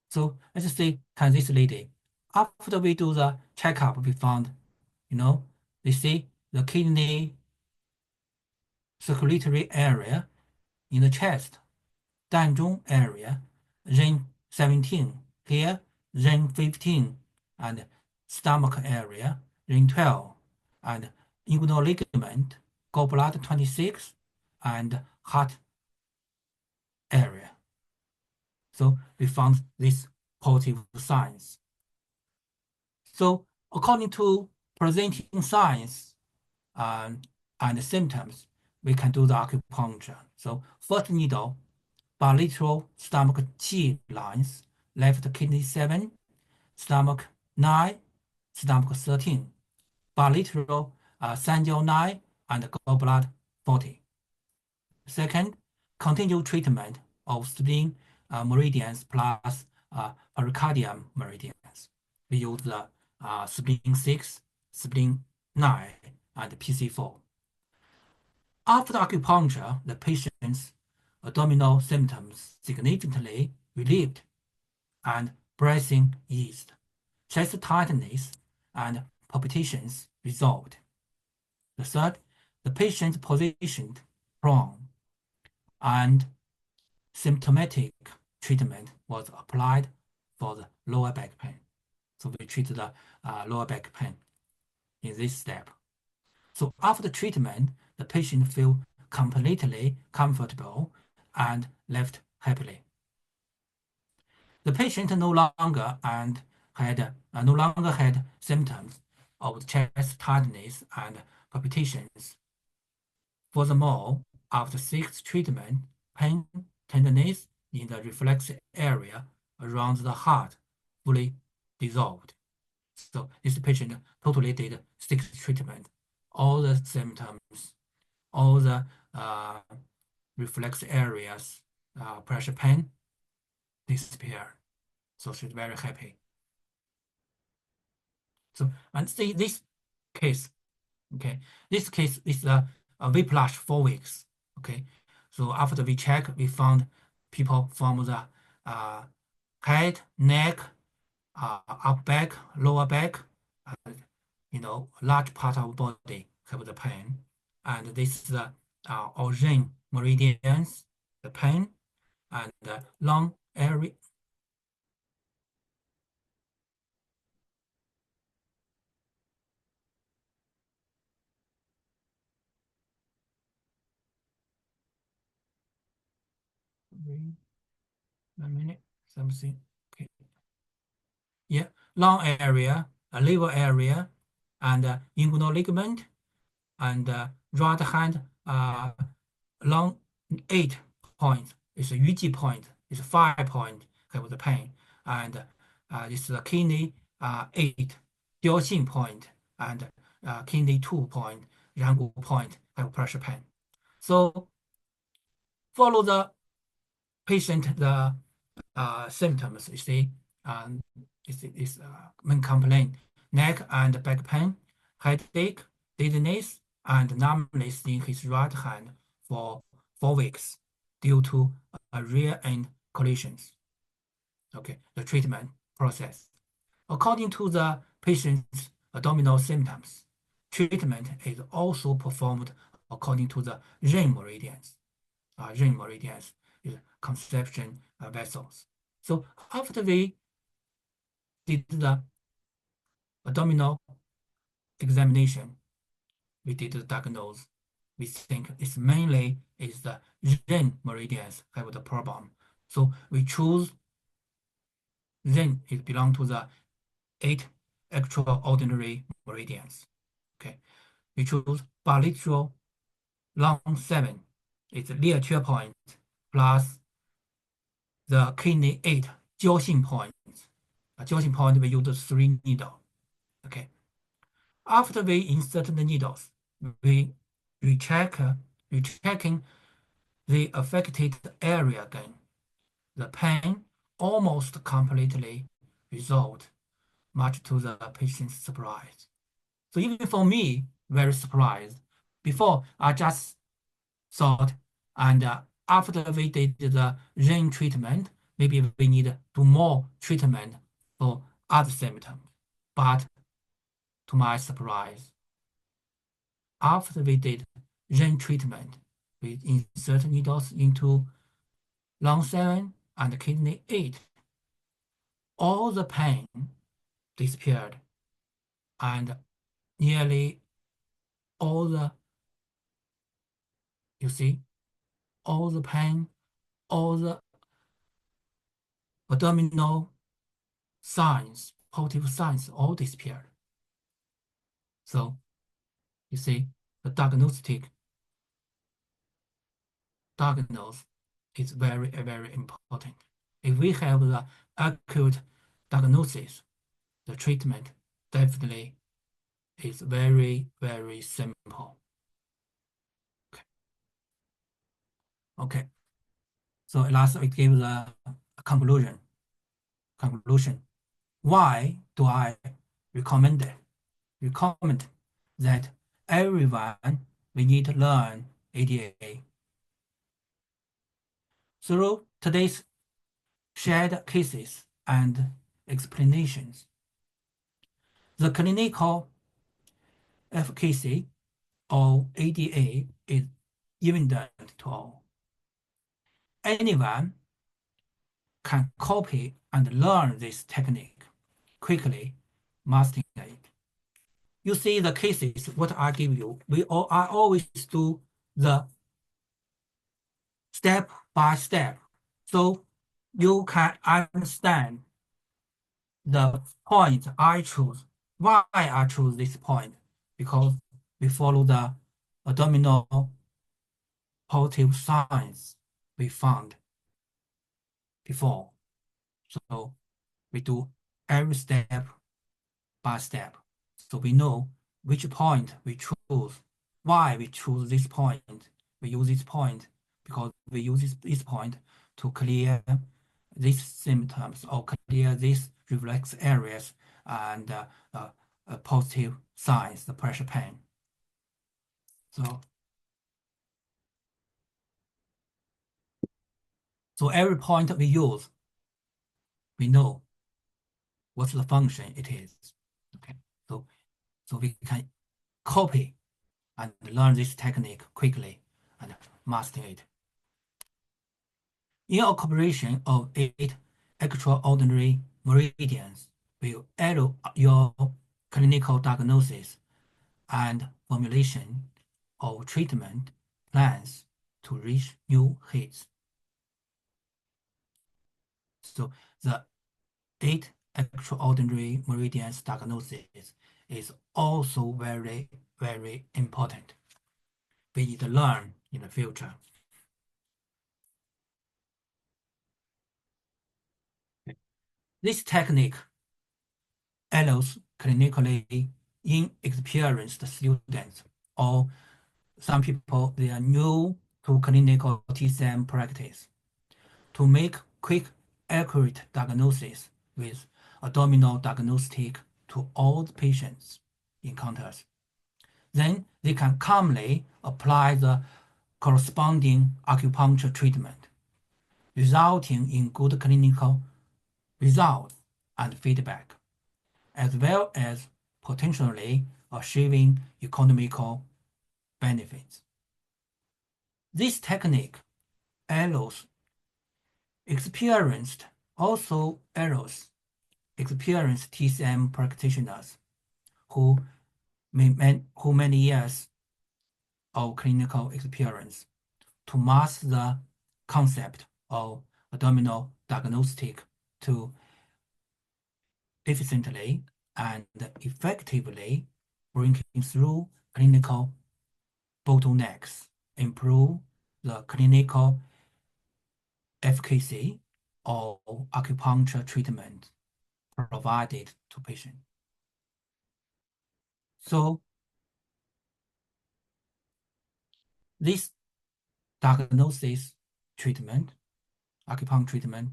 S2: So let's say, can this lady, after we do the checkup, we found, they see the kidney circulatory area in the chest, 膻中 area, ring 17 here, ring 15, and stomach area, ring 12, and inguinal ligament, gallbladder 26, and heart area. So we found these positive signs. So according to presenting signs and symptoms, we can do the acupuncture. So first needle, bilateral stomach G lines, left kidney 7, stomach 9, stomach 13, bilateral 三焦 9, and gallbladder 40. Second, continual treatment of spleen meridians plus pericardium meridians. We use the spleen 6, spleen 9, and PC4. After acupuncture, the patient's abdominal symptoms significantly relieved and breathing eased. Chest tightness and palpitations resolved. The third, the patient positioned prone and symptomatic treatment was applied for the lower back pain. So we treat the lower back pain in this step. So after treatment, the patient feel completely comfortable and left happily. The patient no longer had symptoms of chest tightness and palpitations. Furthermore, after 6 treatment, pain, tenderness in the reflex area around the heart fully dissolved. So this patient totally did 6 treatment. All the symptoms, all the reflex areas, pressure pain disappeared. So she's very happy. So and see this case, okay, this case is a whiplash 4 weeks, okay. So after we check, we found people from the head, neck, upper back, lower back, large part of body have the pain, and this is the origin meridians, the pain, and the lung area. A minute, something. Okay. Yeah, lung area, liver area, and inguinal ligament, and right hand lung 8 point is a UG point, is 5 point have the pain, and this is the kidney 8 雕性 point, and kidney 2 point, 然骨 point have pressure pain. So follow the patient the symptoms. You see, is main complaint: neck and back pain, headache, dizziness, and numbness in his right hand for 4 weeks due to rear end collisions. Okay, the treatment process. According to the patient's abdominal symptoms, treatment is also performed according to the ring meridians. Ring meridians is conception vessels. So after we did the abdominal examination. We did the diagnose. We think it's mainly is the Ren meridians have the problem. So we choose Ren, it belong to the 8 extraordinary meridians. Okay, we choose bilateral long 7. It's Lie Chue point plus the kidney 8 交性 points. A 交性 point we use 3 needles. Okay. After we insert the needles, we rechecking the affected area again. The pain almost completely resolved, much to the patient's surprise. So even for me, very surprised. Before, I just thought, and after we did the rain treatment, maybe we need to do more treatment for other symptoms. But to my surprise, after we did rain treatment, we insert needles into lung 7 and kidney 8. All the pain disappeared, and nearly all the, you see, all the pain, all the abdominal signs, positive signs, all disappeared. So, you see, the diagnosis is very, very important. If we have the accurate diagnosis, the treatment definitely is very, very simple. Okay. So last we give the conclusion. Why do I recommend that everyone we need to learn ADA? Through today's shared cases and explanations, the clinical efficacy of ADA is evident to all. Anyone can copy and learn this technique quickly, mastering it. You see the cases, what I give you, I always do the step by step, so you can understand the point I choose, why I choose this point, because we follow the abdominal positive signs we found before. So we do every step by step. So we know which point we choose, why we choose this point. We use this point because we use this point to clear these symptoms or clear these reflex areas and positive signs, the pressure pain. So every point we use, we know what's the function it is. Okay, so we can copy and learn this technique quickly and master it. Incorporation of 8 extraordinary meridians will aid your clinical diagnosis and formulation of treatment plans to reach new heights. So the 8 extraordinary meridians diagnosis is also very, very important. We need to learn in the future. This technique allows clinically inexperienced students or some people they are new to clinical TCM practice to make quick, accurate diagnosis with abdominal diagnostic to all the patients encounters. Then they can calmly apply the corresponding acupuncture treatment, resulting in good clinical results and feedback, as well as potentially achieving economical benefits. This technique allows experienced also allows experienced TCM practitioners who many years of clinical experience to master the concept of abdominal diagnostic to efficiently and effectively breaking through clinical bottlenecks, improve the clinical efficacy of acupuncture treatment provided to patients. So this diagnosis treatment, acupuncture treatment,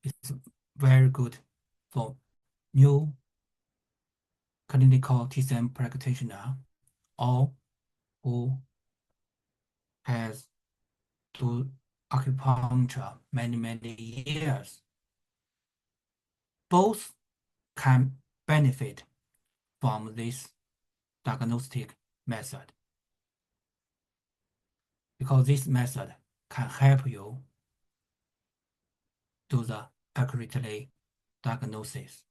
S2: is very good for new clinical TCM practitioner or who has do acupuncture many years. Both can benefit from this diagnostic method because this method can help you do the accurately diagnosis,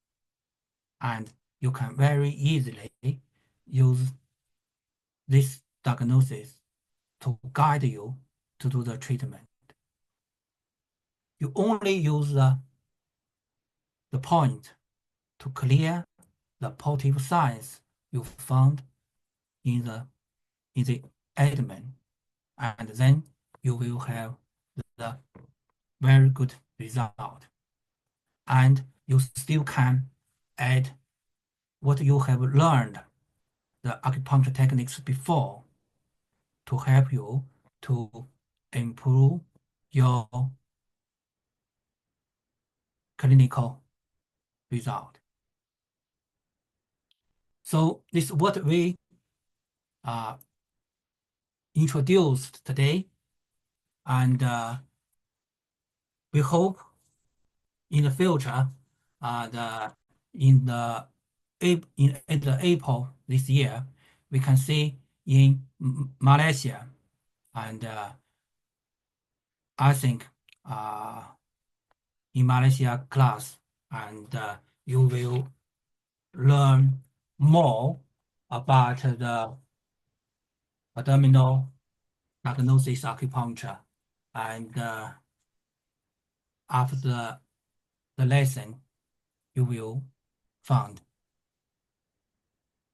S2: and you can very easily use this diagnosis to guide you to do the treatment. You only use the point to clear the positive signs you found in the abdomen, and then you will have the very good result. And you still can add what you have learned, the acupuncture techniques before, to help you to improve your clinical result. So this is what we introduced today, and we hope in the future, in April this year, we can see in Malaysia, and I think in Malaysia class, and you will learn more about the abdominal diagnosis acupuncture, and after the lesson, you will find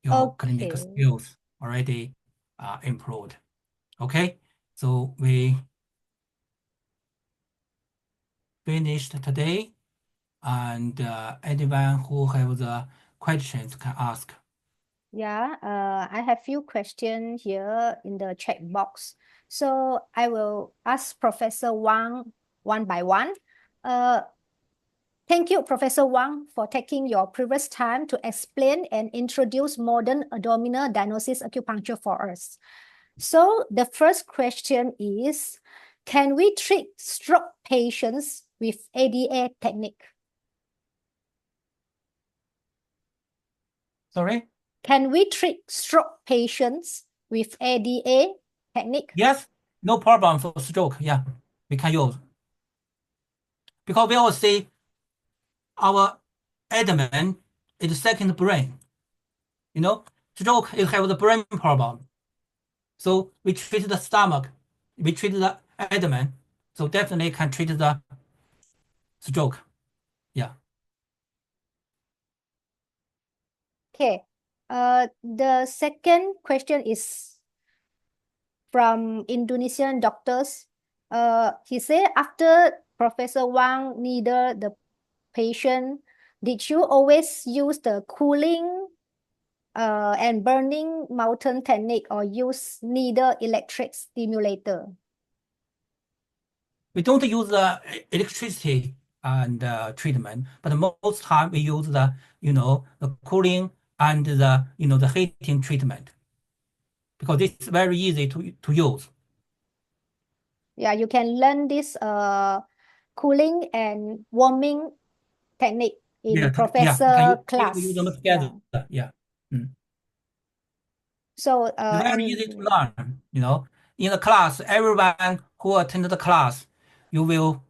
S2: your clinical
S1: Okay.
S2: skills already improved. Okay, so we finished today, and anyone who has the questions can ask.
S1: Yeah, I have few questions here in the chat box. So I will ask Professor Wang one by one. Thank you, Professor Wang, for taking your previous time to explain and introduce modern abdominal diagnosis acupuncture for us. So the first question is, can we treat stroke patients with ADA technique?
S2: Sorry?
S1: Can we treat stroke patients with ADA technique?
S2: Yes, no problem for stroke. Yeah, we can use. Because we all see our abdomen is the second brain. You know, stroke is have the brain problem. So we treat the stomach, we treat the abdomen, so definitely can treat the stroke. Yeah.
S1: Okay. The second question is from Indonesian doctors. He said after Professor Wang needed the patient, did you always use the cooling and burning mountain technique or use needle electric stimulator?
S2: We don't use the electricity and treatment, but most time we use the the cooling and the the heating treatment because it's very easy to use.
S1: Yeah, you can learn this cooling and warming technique in
S2: Yeah,
S1: professor
S2: we
S1: class.
S2: use them together. Yeah.
S1: So
S2: It's very easy to learn. In the class, everyone who attended the class, you will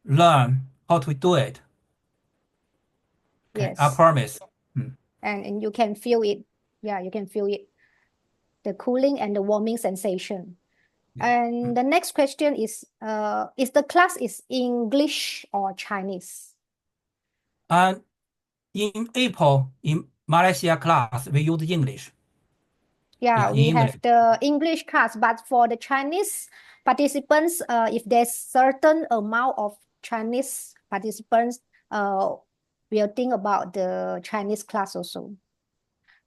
S2: learn how to do it. Okay, I
S1: Yes.
S2: promise.
S1: And you can feel it. Yeah, you can feel it. The cooling and the warming sensation.
S2: Yeah.
S1: And the next question is the class is English or Chinese?
S2: And in April, in Malaysia class, we use English.
S1: Yeah,
S2: in
S1: we
S2: English.
S1: have the English class, but for the Chinese participants, if there's certain amount of Chinese participants, we'll think about the Chinese class also.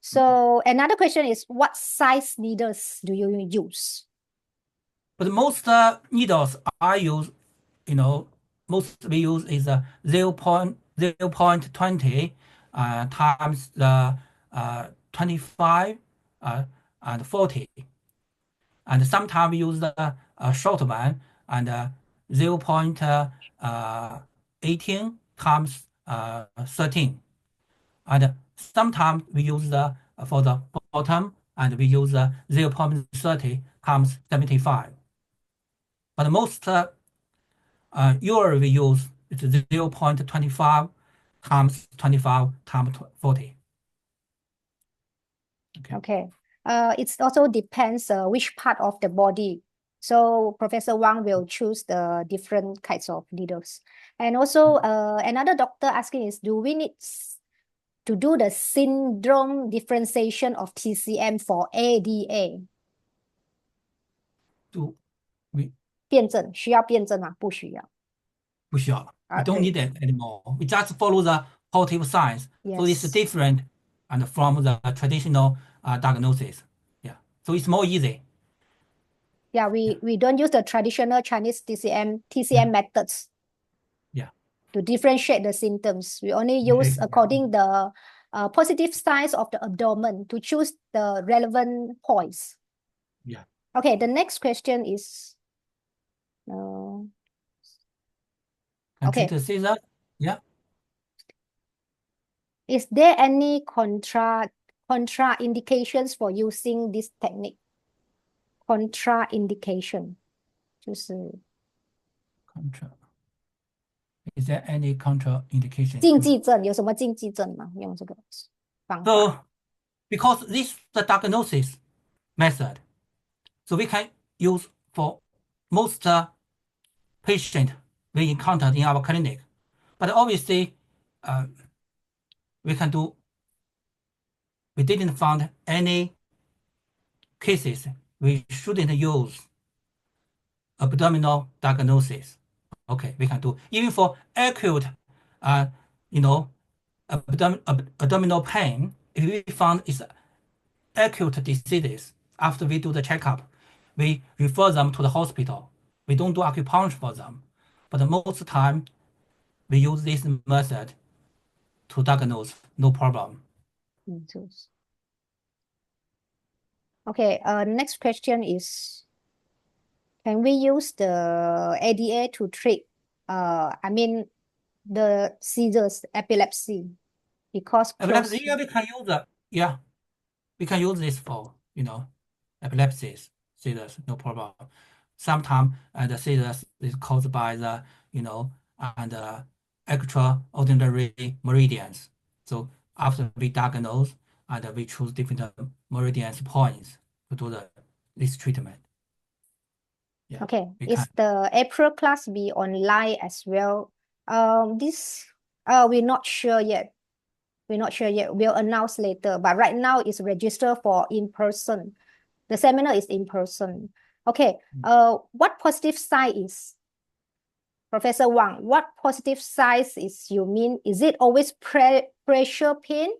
S1: So another question is, what size needles do you use?
S2: But most needles I use, most we use is 0.20 times the 25 and 40. And sometimes we use the short one and 0.18 times 13. And sometimes we use the for the bottom and we use 0.30 times 75. But most usually we use 0.25 times 25 times 40.
S1: Okay. It also depends which part of the body. So Professor Wang will choose the different kinds of needles. And also another doctor asking is, do we need to do the syndrome differentiation of TCM for ADA?
S2: 就 we
S1: 辩证需要辩证吗？不需要。
S2: 不需要了。We don't
S1: 对
S2: need it anymore. We just follow the positive science. So it's
S1: Yes.
S2: different and from the traditional diagnosis. Yeah. So it's more easy.
S1: Yeah, we don't use the traditional Chinese TCM methods.
S2: Yeah.
S1: To differentiate the symptoms. We only use
S2: Differentiate,
S1: according the positive size of the abdomen to choose the relevant points.
S2: Yeah.
S1: Okay, the next question is
S2: Can
S1: okay.
S2: treat Caesar. Yeah.
S1: Is there any contraindications for using this technique? Contraindication 就是
S2: Contra. Is there any contraindication?
S1: 禁忌症，有什么禁忌症吗？用这个方法。
S2: So because this is the diagnosis method, so we can use for most patient we encountered in our clinic. But obviously, we didn't find any cases we shouldn't use abdominal diagnosis. Okay, we can do even for acute, abdominal pain. If we found it's acute diseases after we do the checkup, we refer them to the hospital. We don't do acupuncture for them, but most of the time we use this method to diagnose, no problem.
S1: Okay, next question is, can we use the ADA to treat, the seizures, epilepsy, because
S2: Epilepsy, yeah, we can use that. Yeah, we can use this for, epilepsy seizures, no problem. Sometimes the seizures is caused by the, and extraordinary meridians. So after we diagnose and we choose different meridians points to do this treatment. Yeah,
S1: Okay,
S2: we
S1: is
S2: can.
S1: the April class be online as well? This we're not sure yet. We're not sure yet. We'll announce later. But right now it's registered for in person. The seminar is in person. Okay. What positive sign is, Professor Wang? What positive signs is you mean? Is it always pressure pain?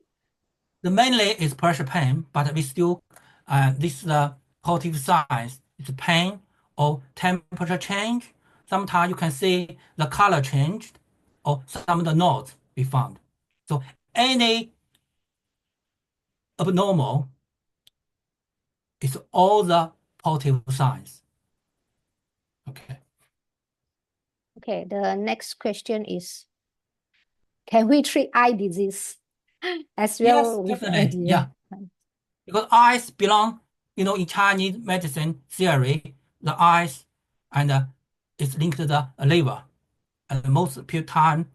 S2: The mainly is pressure pain, but we still, this positive signs is pain or temperature change. Sometimes you can see the color changed or some of the nodes we found. So any abnormal is all the positive signs. Okay.
S1: Okay, the next question is, can we treat eye disease as well
S2: Yes,
S1: with
S2: definitely.
S1: ADA?
S2: Yeah. Because eyes belong, in Chinese medicine theory, the eyes and it's linked to the liver. And most of the time,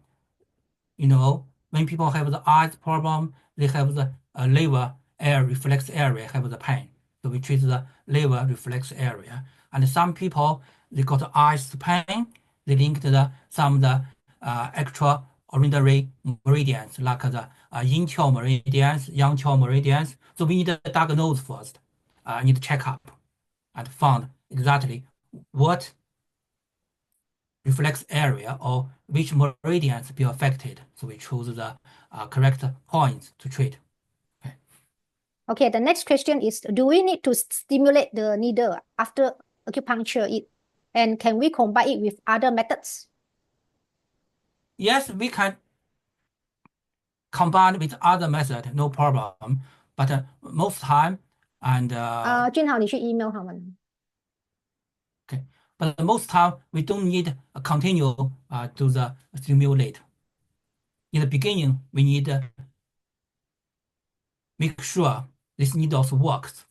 S2: when people have the eyes problem, they have the liver area, reflex area, have the pain. So we treat the liver reflex area. And some people, they got eyes pain, they link to some of the extraordinary meridians, like the yin-qi meridians, yang-qi meridians. So we need to diagnose first, need to check up and find exactly what reflex area or which meridians be affected. So we choose the correct points to treat.
S1: Okay, the next question is, do we need to stimulate the needle after acupuncture it? And can we combine it with other methods?
S2: Yes, we can combine with other method, no problem. But most time and
S1: 俊豪，你去 email 他们。
S2: okay, but most time we don't need a continue to the stimulate. In the beginning, we need to make sure this needles works.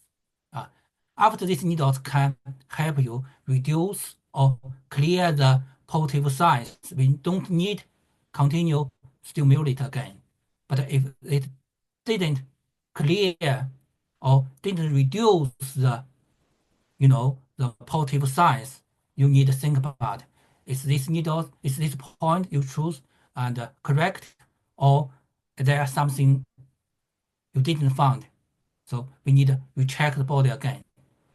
S2: After this needles can help you reduce or clear the positive signs, we don't need continue stimulate again. But if it didn't clear or didn't reduce the the positive signs, you need to think about, is this needle, is this point you choose and correct, or there something you didn't find. So we need to recheck the body again.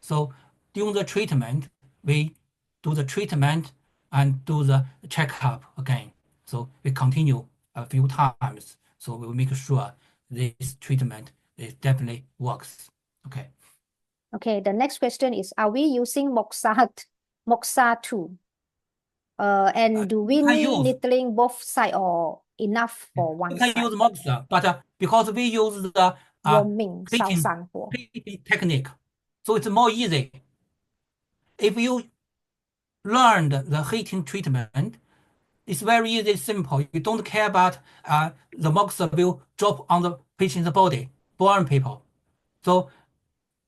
S2: So during the treatment, we do the treatment and do the checkup again. So we continue a few times. So we will make sure this treatment is definitely works. Okay.
S1: Okay, the next question is, are we using Moxa too? And do we
S2: you can
S1: need
S2: use-
S1: needling both sides or enough for one
S2: You can
S1: side?
S2: use Moxa, but because we use the
S1: Warming,
S2: heating
S1: 烧散火。
S2: technique, so it's more easy. If you learned the heating treatment, it's very easy, simple. You don't care about the moxa will drop on the patient's body, burn people. So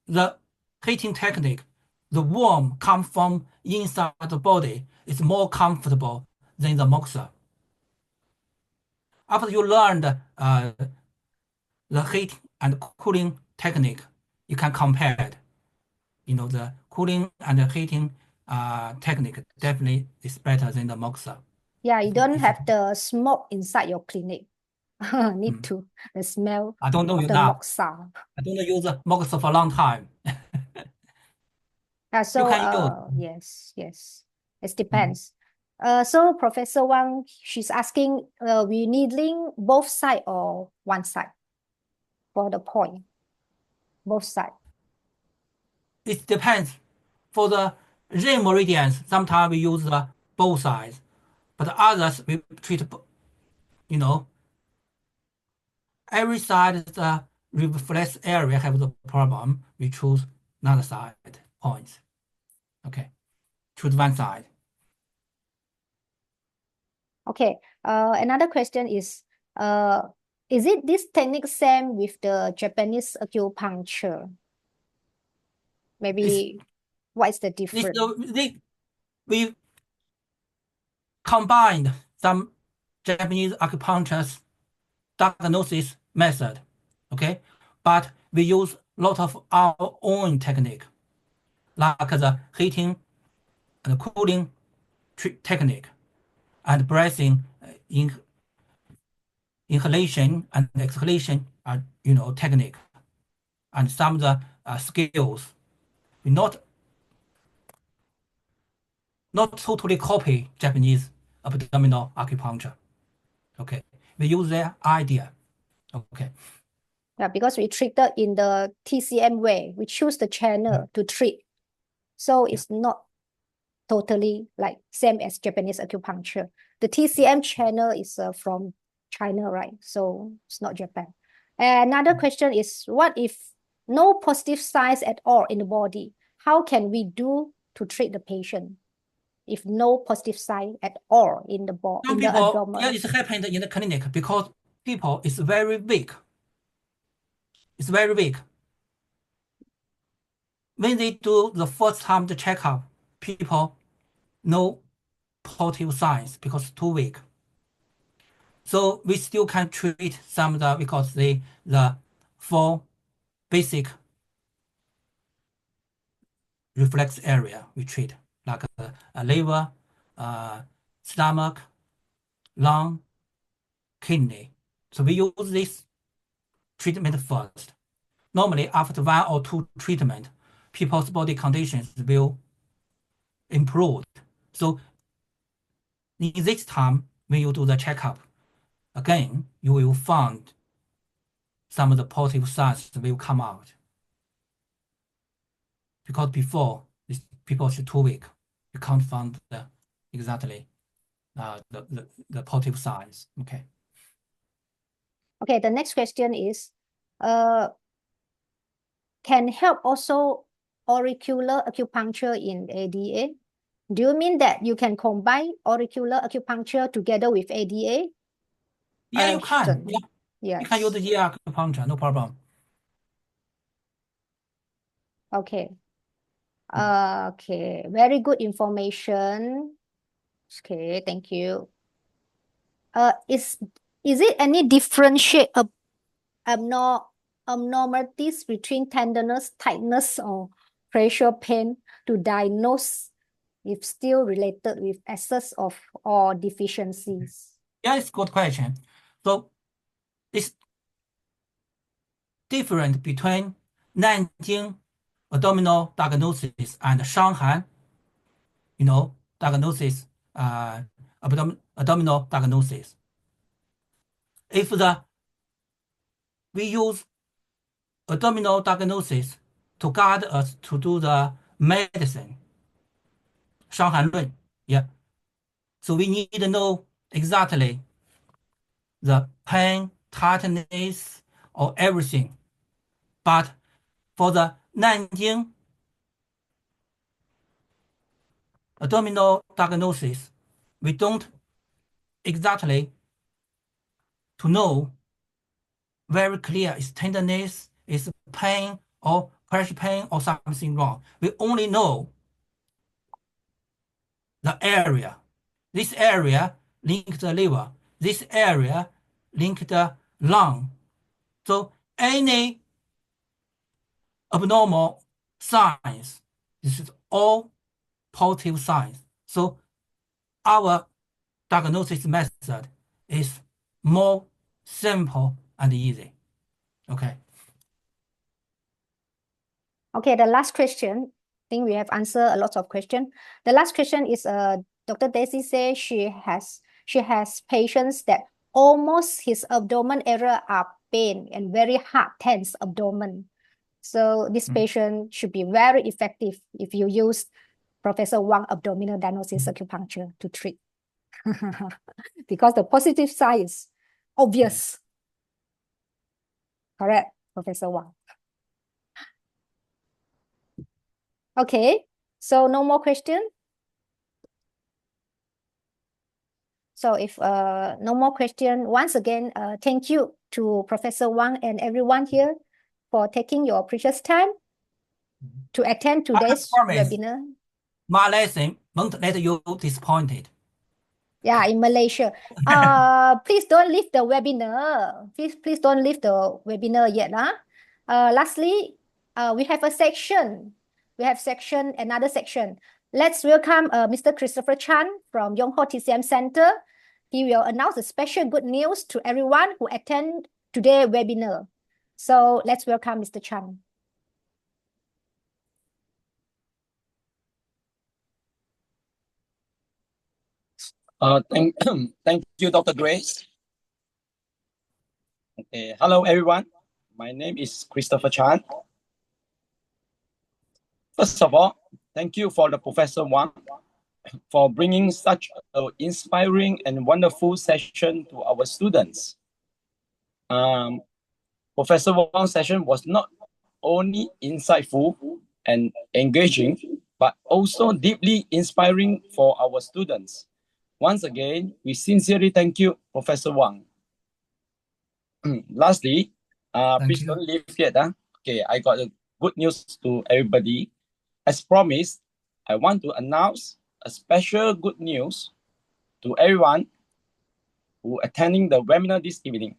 S2: the heating technique, the warm come from inside the body is more comfortable than the moxa. After you learned the heating and cooling technique, you can compare it. The cooling and the heating technique definitely is better than the moxa.
S1: Yeah, you don't have the smoke inside your clinic. Need to the smell
S2: I don't know
S1: of
S2: you
S1: the
S2: now.
S1: moxa.
S2: I don't use moxa for a long time.
S1: So
S2: can use.
S1: yes, it depends. So Professor Wang, she's asking, we needling both side or one side for the point? Both side.
S2: It depends. For the ring meridians, sometimes we use both sides, but others we treat, every side the reflex area have the problem. We choose another side points. Okay, choose one side.
S1: Okay. Another question is it this technique same with the Japanese acupuncture? Maybe what is the difference?
S2: We combined some Japanese acupuncture diagnosis method, okay? But we use a lot of our own technique, like the heating and cooling technique, and breathing, inhalation and exhalation, technique, and some of the skills. We not totally copy Japanese abdominal acupuncture. Okay, we use their idea. Okay.
S1: Yeah, because we treated in the TCM way, we choose the channel to treat. So it's not totally like same as Japanese acupuncture. The TCM channel is from China, right? So it's not Japan. Another question is, what if no positive signs at all in the body? How can we do to treat the patient if no positive sign at all in the body,
S2: Some
S1: in the
S2: people,
S1: abdomen?
S2: yeah, it's happened in the clinic because people is very weak. It's very weak. When they do the first time the checkup, people no positive signs because too weak. So we still can treat some of the, because the four basic reflex area we treat, like a liver, stomach, lung, kidney. So we use this treatment first. Normally, after 1 or 2 treatment, people's body conditions will improve. So in this time, when you do the checkup, again, you will find some of the positive signs will come out. Because before, people are too weak. You can't find exactly the positive signs. Okay.
S1: Okay, the next question is, can help also auricular acupuncture in ADA? Do you mean that you can combine auricular acupuncture together with ADA?
S2: Yeah, you can.
S1: Ashton.
S2: Yeah.
S1: Yes.
S2: You can use the ear acupuncture, no problem.
S1: Okay. Okay, very good information. Okay, thank you. Is it any differentiate abnormalities between tenderness, tightness, or pressure pain to diagnose if still related with excess of or deficiencies?
S2: Yeah, it's a good question. So it's different between Nanjing abdominal diagnosis and Shanghai, diagnosis, abdominal diagnosis. If we use abdominal diagnosis to guide us to do the medicine, Shanghai Lun, yeah. So we need to know exactly the pain, tightness, or everything. But for the Nanjing abdominal diagnosis, we don't exactly to know very clear is tenderness, is pain, or pressure pain, or something wrong. We only know the area. This area link the liver. This area link the lung. So any abnormal signs, this is all positive signs. So our diagnosis method is more simple and easy. Okay.
S1: Okay, the last question. I think we have answered a lot of questions. The last question is Dr. Daisy says she has patients that almost his abdomen area are pain and very hard tense abdomen. So this patient should be very effective if you use Professor Wang abdominal diagnosis acupuncture to treat. Because the positive side is obvious. Correct, Professor Wang. Okay, so no more question. So if no more question, once again, thank you to Professor Wang and everyone here for taking your precious time to attend today's webinar.
S2: My lesson won't let you disappointed.
S1: Yeah, in Malaysia. Please don't leave the webinar. Please don't leave the webinar yet. Lastly, we have a section. Another section. Let's welcome Mr. Christopher Chan from Yongho TCM Center. He will announce a special good news to everyone who attend today's webinar. So let's welcome Mr. Chan.
S5: Thank you, Dr. Grace. Okay, hello everyone. My name is Christopher Chan. First of all, thank you for the Professor Wang for bringing such an inspiring and wonderful session to our students. Professor Wang's session was not only insightful and engaging, but also deeply inspiring for our students. Once again, we sincerely thank you, Professor Wang. Lastly, please don't leave yet. Okay, I got a good news to everybody. As promised, I want to announce a special good news to everyone who attending the webinar this evening.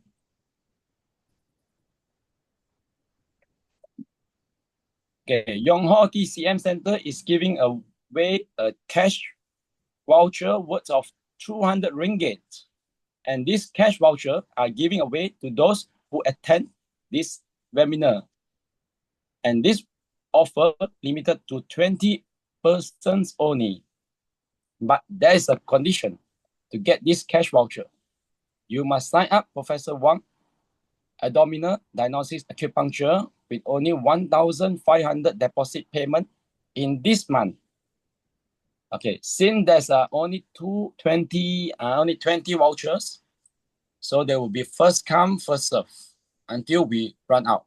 S5: Okay, Yonghua TCM Center is giving away a cash voucher worth of 200 ringgit. And this cash voucher are giving away to those who attend this webinar. And this offer limited to 20 persons only. But there is a condition to get this cash voucher. You must sign up Professor Wang Abdominal Diagnosis Acupuncture with only 1,500 deposit payment in this month. Okay, since there's only 20 vouchers, so there will be first come, first serve until we run out.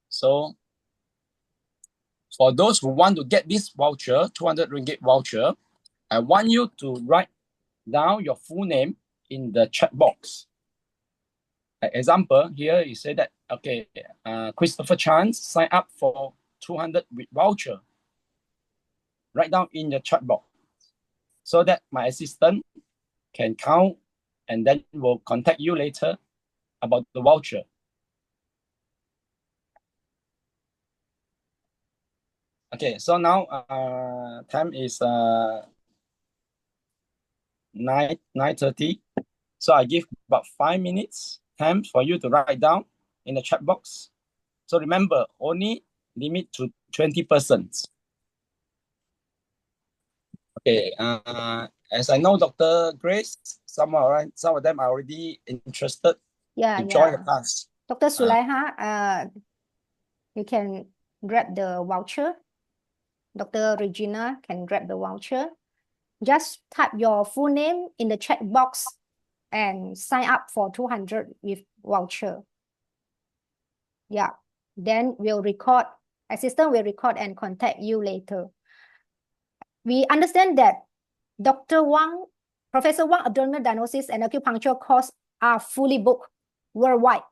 S5: So for those who want to get this voucher, 200 ringgit voucher, I want you to write down your full name in the chat box. Example, here you say that, okay, Christopher Chan sign up for 200 with voucher. Write down in the chat box so that my assistant can count and then will contact you later about the voucher. Okay, so now time is 9:30. So I give about 5 minutes time for you to write down in the chat box. So remember, only limit to 20 persons. Okay, as I know, Dr. Grace, some of them are already interested to join the class.
S1: Dr. Sulaiha, you can grab the voucher. Dr. Regina can grab the voucher. Just type your full name in the chat box and sign up for 200 with voucher. Yeah, then we'll record, assistant will record and contact you later. We understand that Dr. Wang, Professor Wang Abdominal Diagnosis and Acupuncture courses are fully booked worldwide.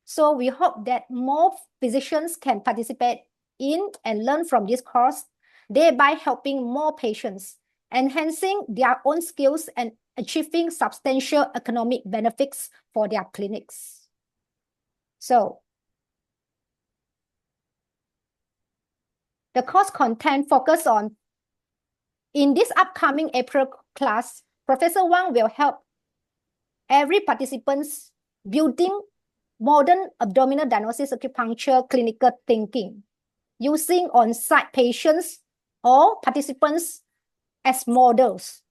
S1: So we hope that more physicians can participate in and learn from this course, thereby helping more patients, enhancing their own skills and achieving substantial economic benefits for their clinics. So the course content focus on, in this upcoming April class, Professor Wang will help every participants building modern abdominal diagnosis acupuncture clinical thinking, using on-site patients or participants as models.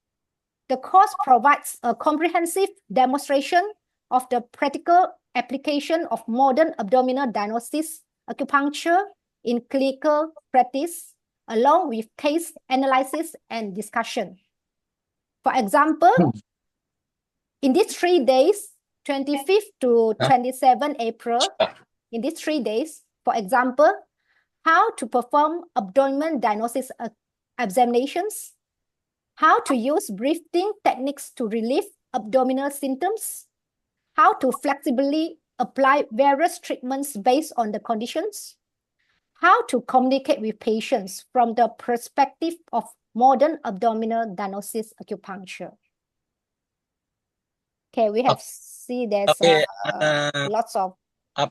S1: The course provides a comprehensive demonstration of the practical application of modern abdominal diagnosis acupuncture in clinical practice, along with case analysis and discussion. For example, in these 3 days, 25th to 27 April, in these 3 days, for example, how to perform abdominal diagnosis examinations, how to use breathing techniques to relieve abdominal symptoms, how to flexibly apply various treatments based on the conditions, how to communicate with patients from the perspective of modern abdominal diagnosis acupuncture. Okay, we have seen there's lots of...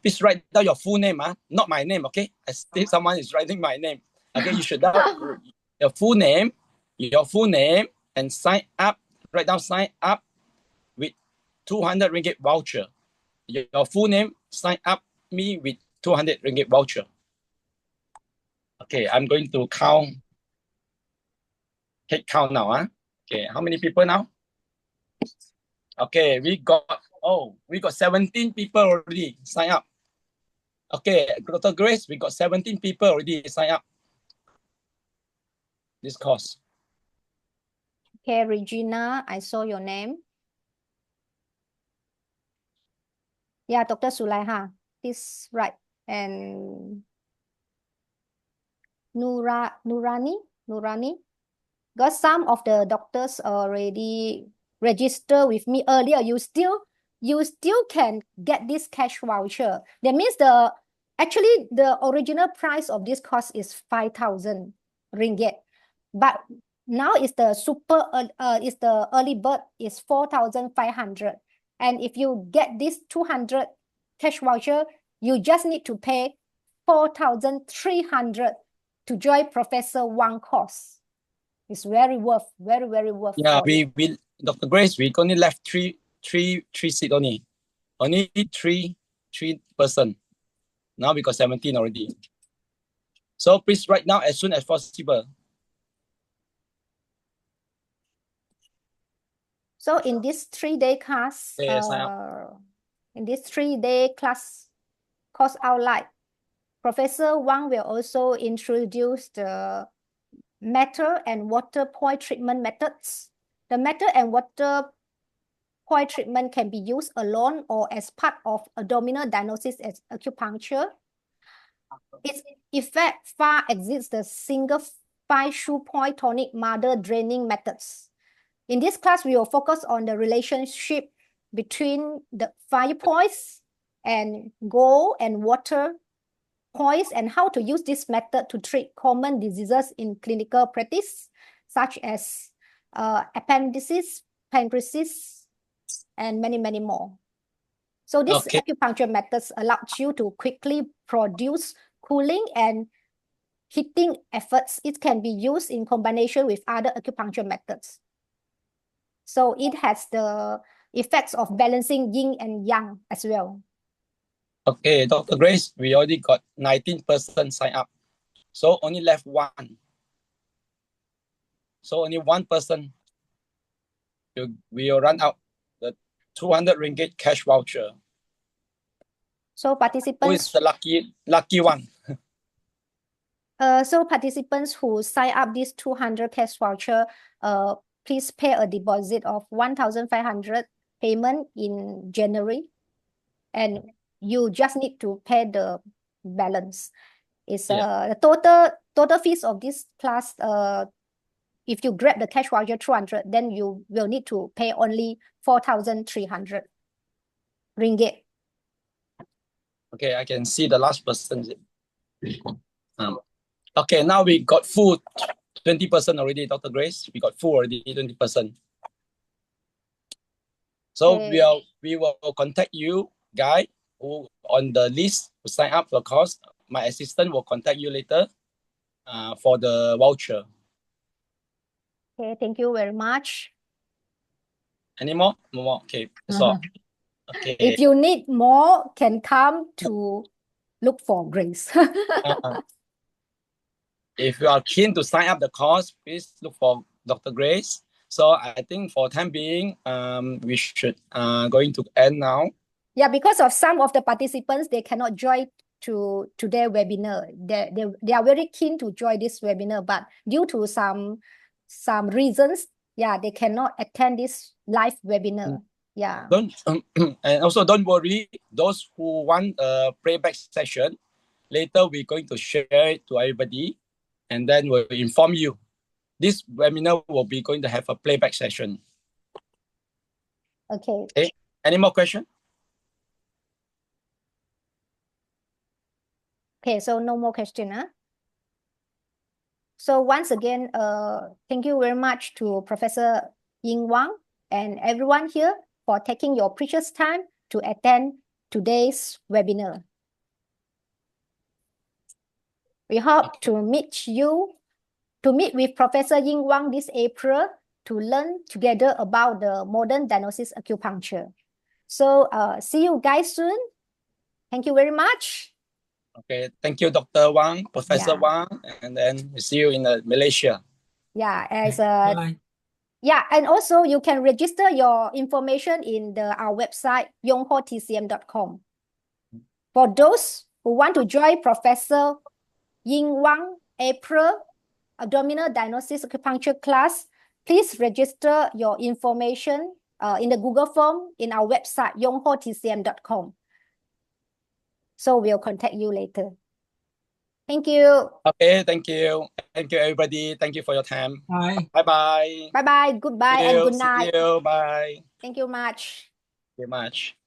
S5: please write down your full name, not my name, okay? I see someone is writing my name. Okay, you should write your full name, and sign up, write down sign up with 200 ringgit voucher. Your full name, sign up me with 200 ringgit voucher. Okay, I'm going to count. Head count now. Okay, how many people now? Okay, we got 17 people already sign up. Okay, Dr. Grace, we got 17 people already sign up this course.
S1: Okay, Regina, I saw your name. Yeah, Dr. Sulaiha, this right. And Nurani, because some of the doctors already registered with me earlier. You still can get this cash voucher. That means actually the original price of this course is 5,000 ringgit, but now is the early bird is 4,500. And if you get this 200 cash voucher, you just need to pay 4,300 to join Professor Wang course. It's very worth, very worth.
S5: Yeah,
S1: for you.
S5: we Dr. Grace, we only left three seats only. Only three person. Now we got 17 already. So please write now as soon as possible.
S1: So in this 3-day class,
S5: Sign up.
S1: in this 3-day class course outline, Professor Wang will also introduce the metal and water point treatment methods. The metal and water point treatment can be used alone or as part of abdominal diagnosis as acupuncture. Its effect far exceeds the single 5 point tonic mother draining methods. In this class, we will focus on the relationship between the 5 points and gold and water points and how to use this method to treat common diseases in clinical practice, such as appendicitis, pancreatitis, and many more. So these acupuncture methods allow you to quickly produce cooling and heating efforts. It can be used in combination with other acupuncture methods. So it has the effects of balancing yin and yang as well.
S5: Okay, Dr. Grace, we already got 19% sign up. So only left one. So only one person will run out the 200 ringgit cash voucher.
S1: So participants...
S5: Who is the lucky one?
S1: So participants who sign up this 200 cash voucher, please pay a deposit of 1,500 payment in January. And you just need to pay the balance. It's the total fees of this class. If you grab the cash voucher 200, then you will need to pay only 4,300 ringgit.
S5: Okay, I can see the last person. Okay, now we got full 20% already, Dr. Grace. We got full already 20%. So we will contact you, guy, who on the list to sign up for the course. My assistant will contact you later for the voucher.
S1: Okay, thank you very much.
S5: Any more? More. Okay, that's all. Okay.
S1: If you need more, can come to look for Grace.
S5: If you are keen to sign up the course, please look for Dr. Grace. So I think for time being, we should going to end now.
S1: Yeah, because of some of the participants, they cannot join to their webinar. They are very keen to join this webinar, but due to some reasons, yeah, they cannot attend this live webinar. Yeah.
S5: And also don't worry, those who want a playback session, later we're going to share it to everybody, and then we'll inform you. This webinar will be going to have a playback session.
S1: Okay.
S5: Any more questions?
S1: Okay, so no more question, huh? So once again, thank you very much to Professor Ying Wang and everyone here for taking your precious time to attend today's webinar. We hope to meet with Professor Ying Wang this April to learn together about the modern diagnosis acupuncture. So see you guys soon. Thank you very much.
S5: Okay, thank you, Dr. Wang, Professor Wang, and then we see you in Malaysia.
S1: Yeah,
S2: Bye.
S1: Yeah, and also you can register your information in our website, yonghotcm.com. For those who want to join Professor Ying Wang April Abdominal Diagnosis Acupuncture class, please register your information in the Google form in our website, yonghotcm.com. So we'll contact you later. Thank you.
S5: Okay, thank you. Thank you, everybody. Thank you for your time.
S2: Bye.
S5: Bye-bye.
S1: Bye-bye. Goodbye and good night.
S5: See you. Bye.
S1: Thank you much.
S5: Thank you much.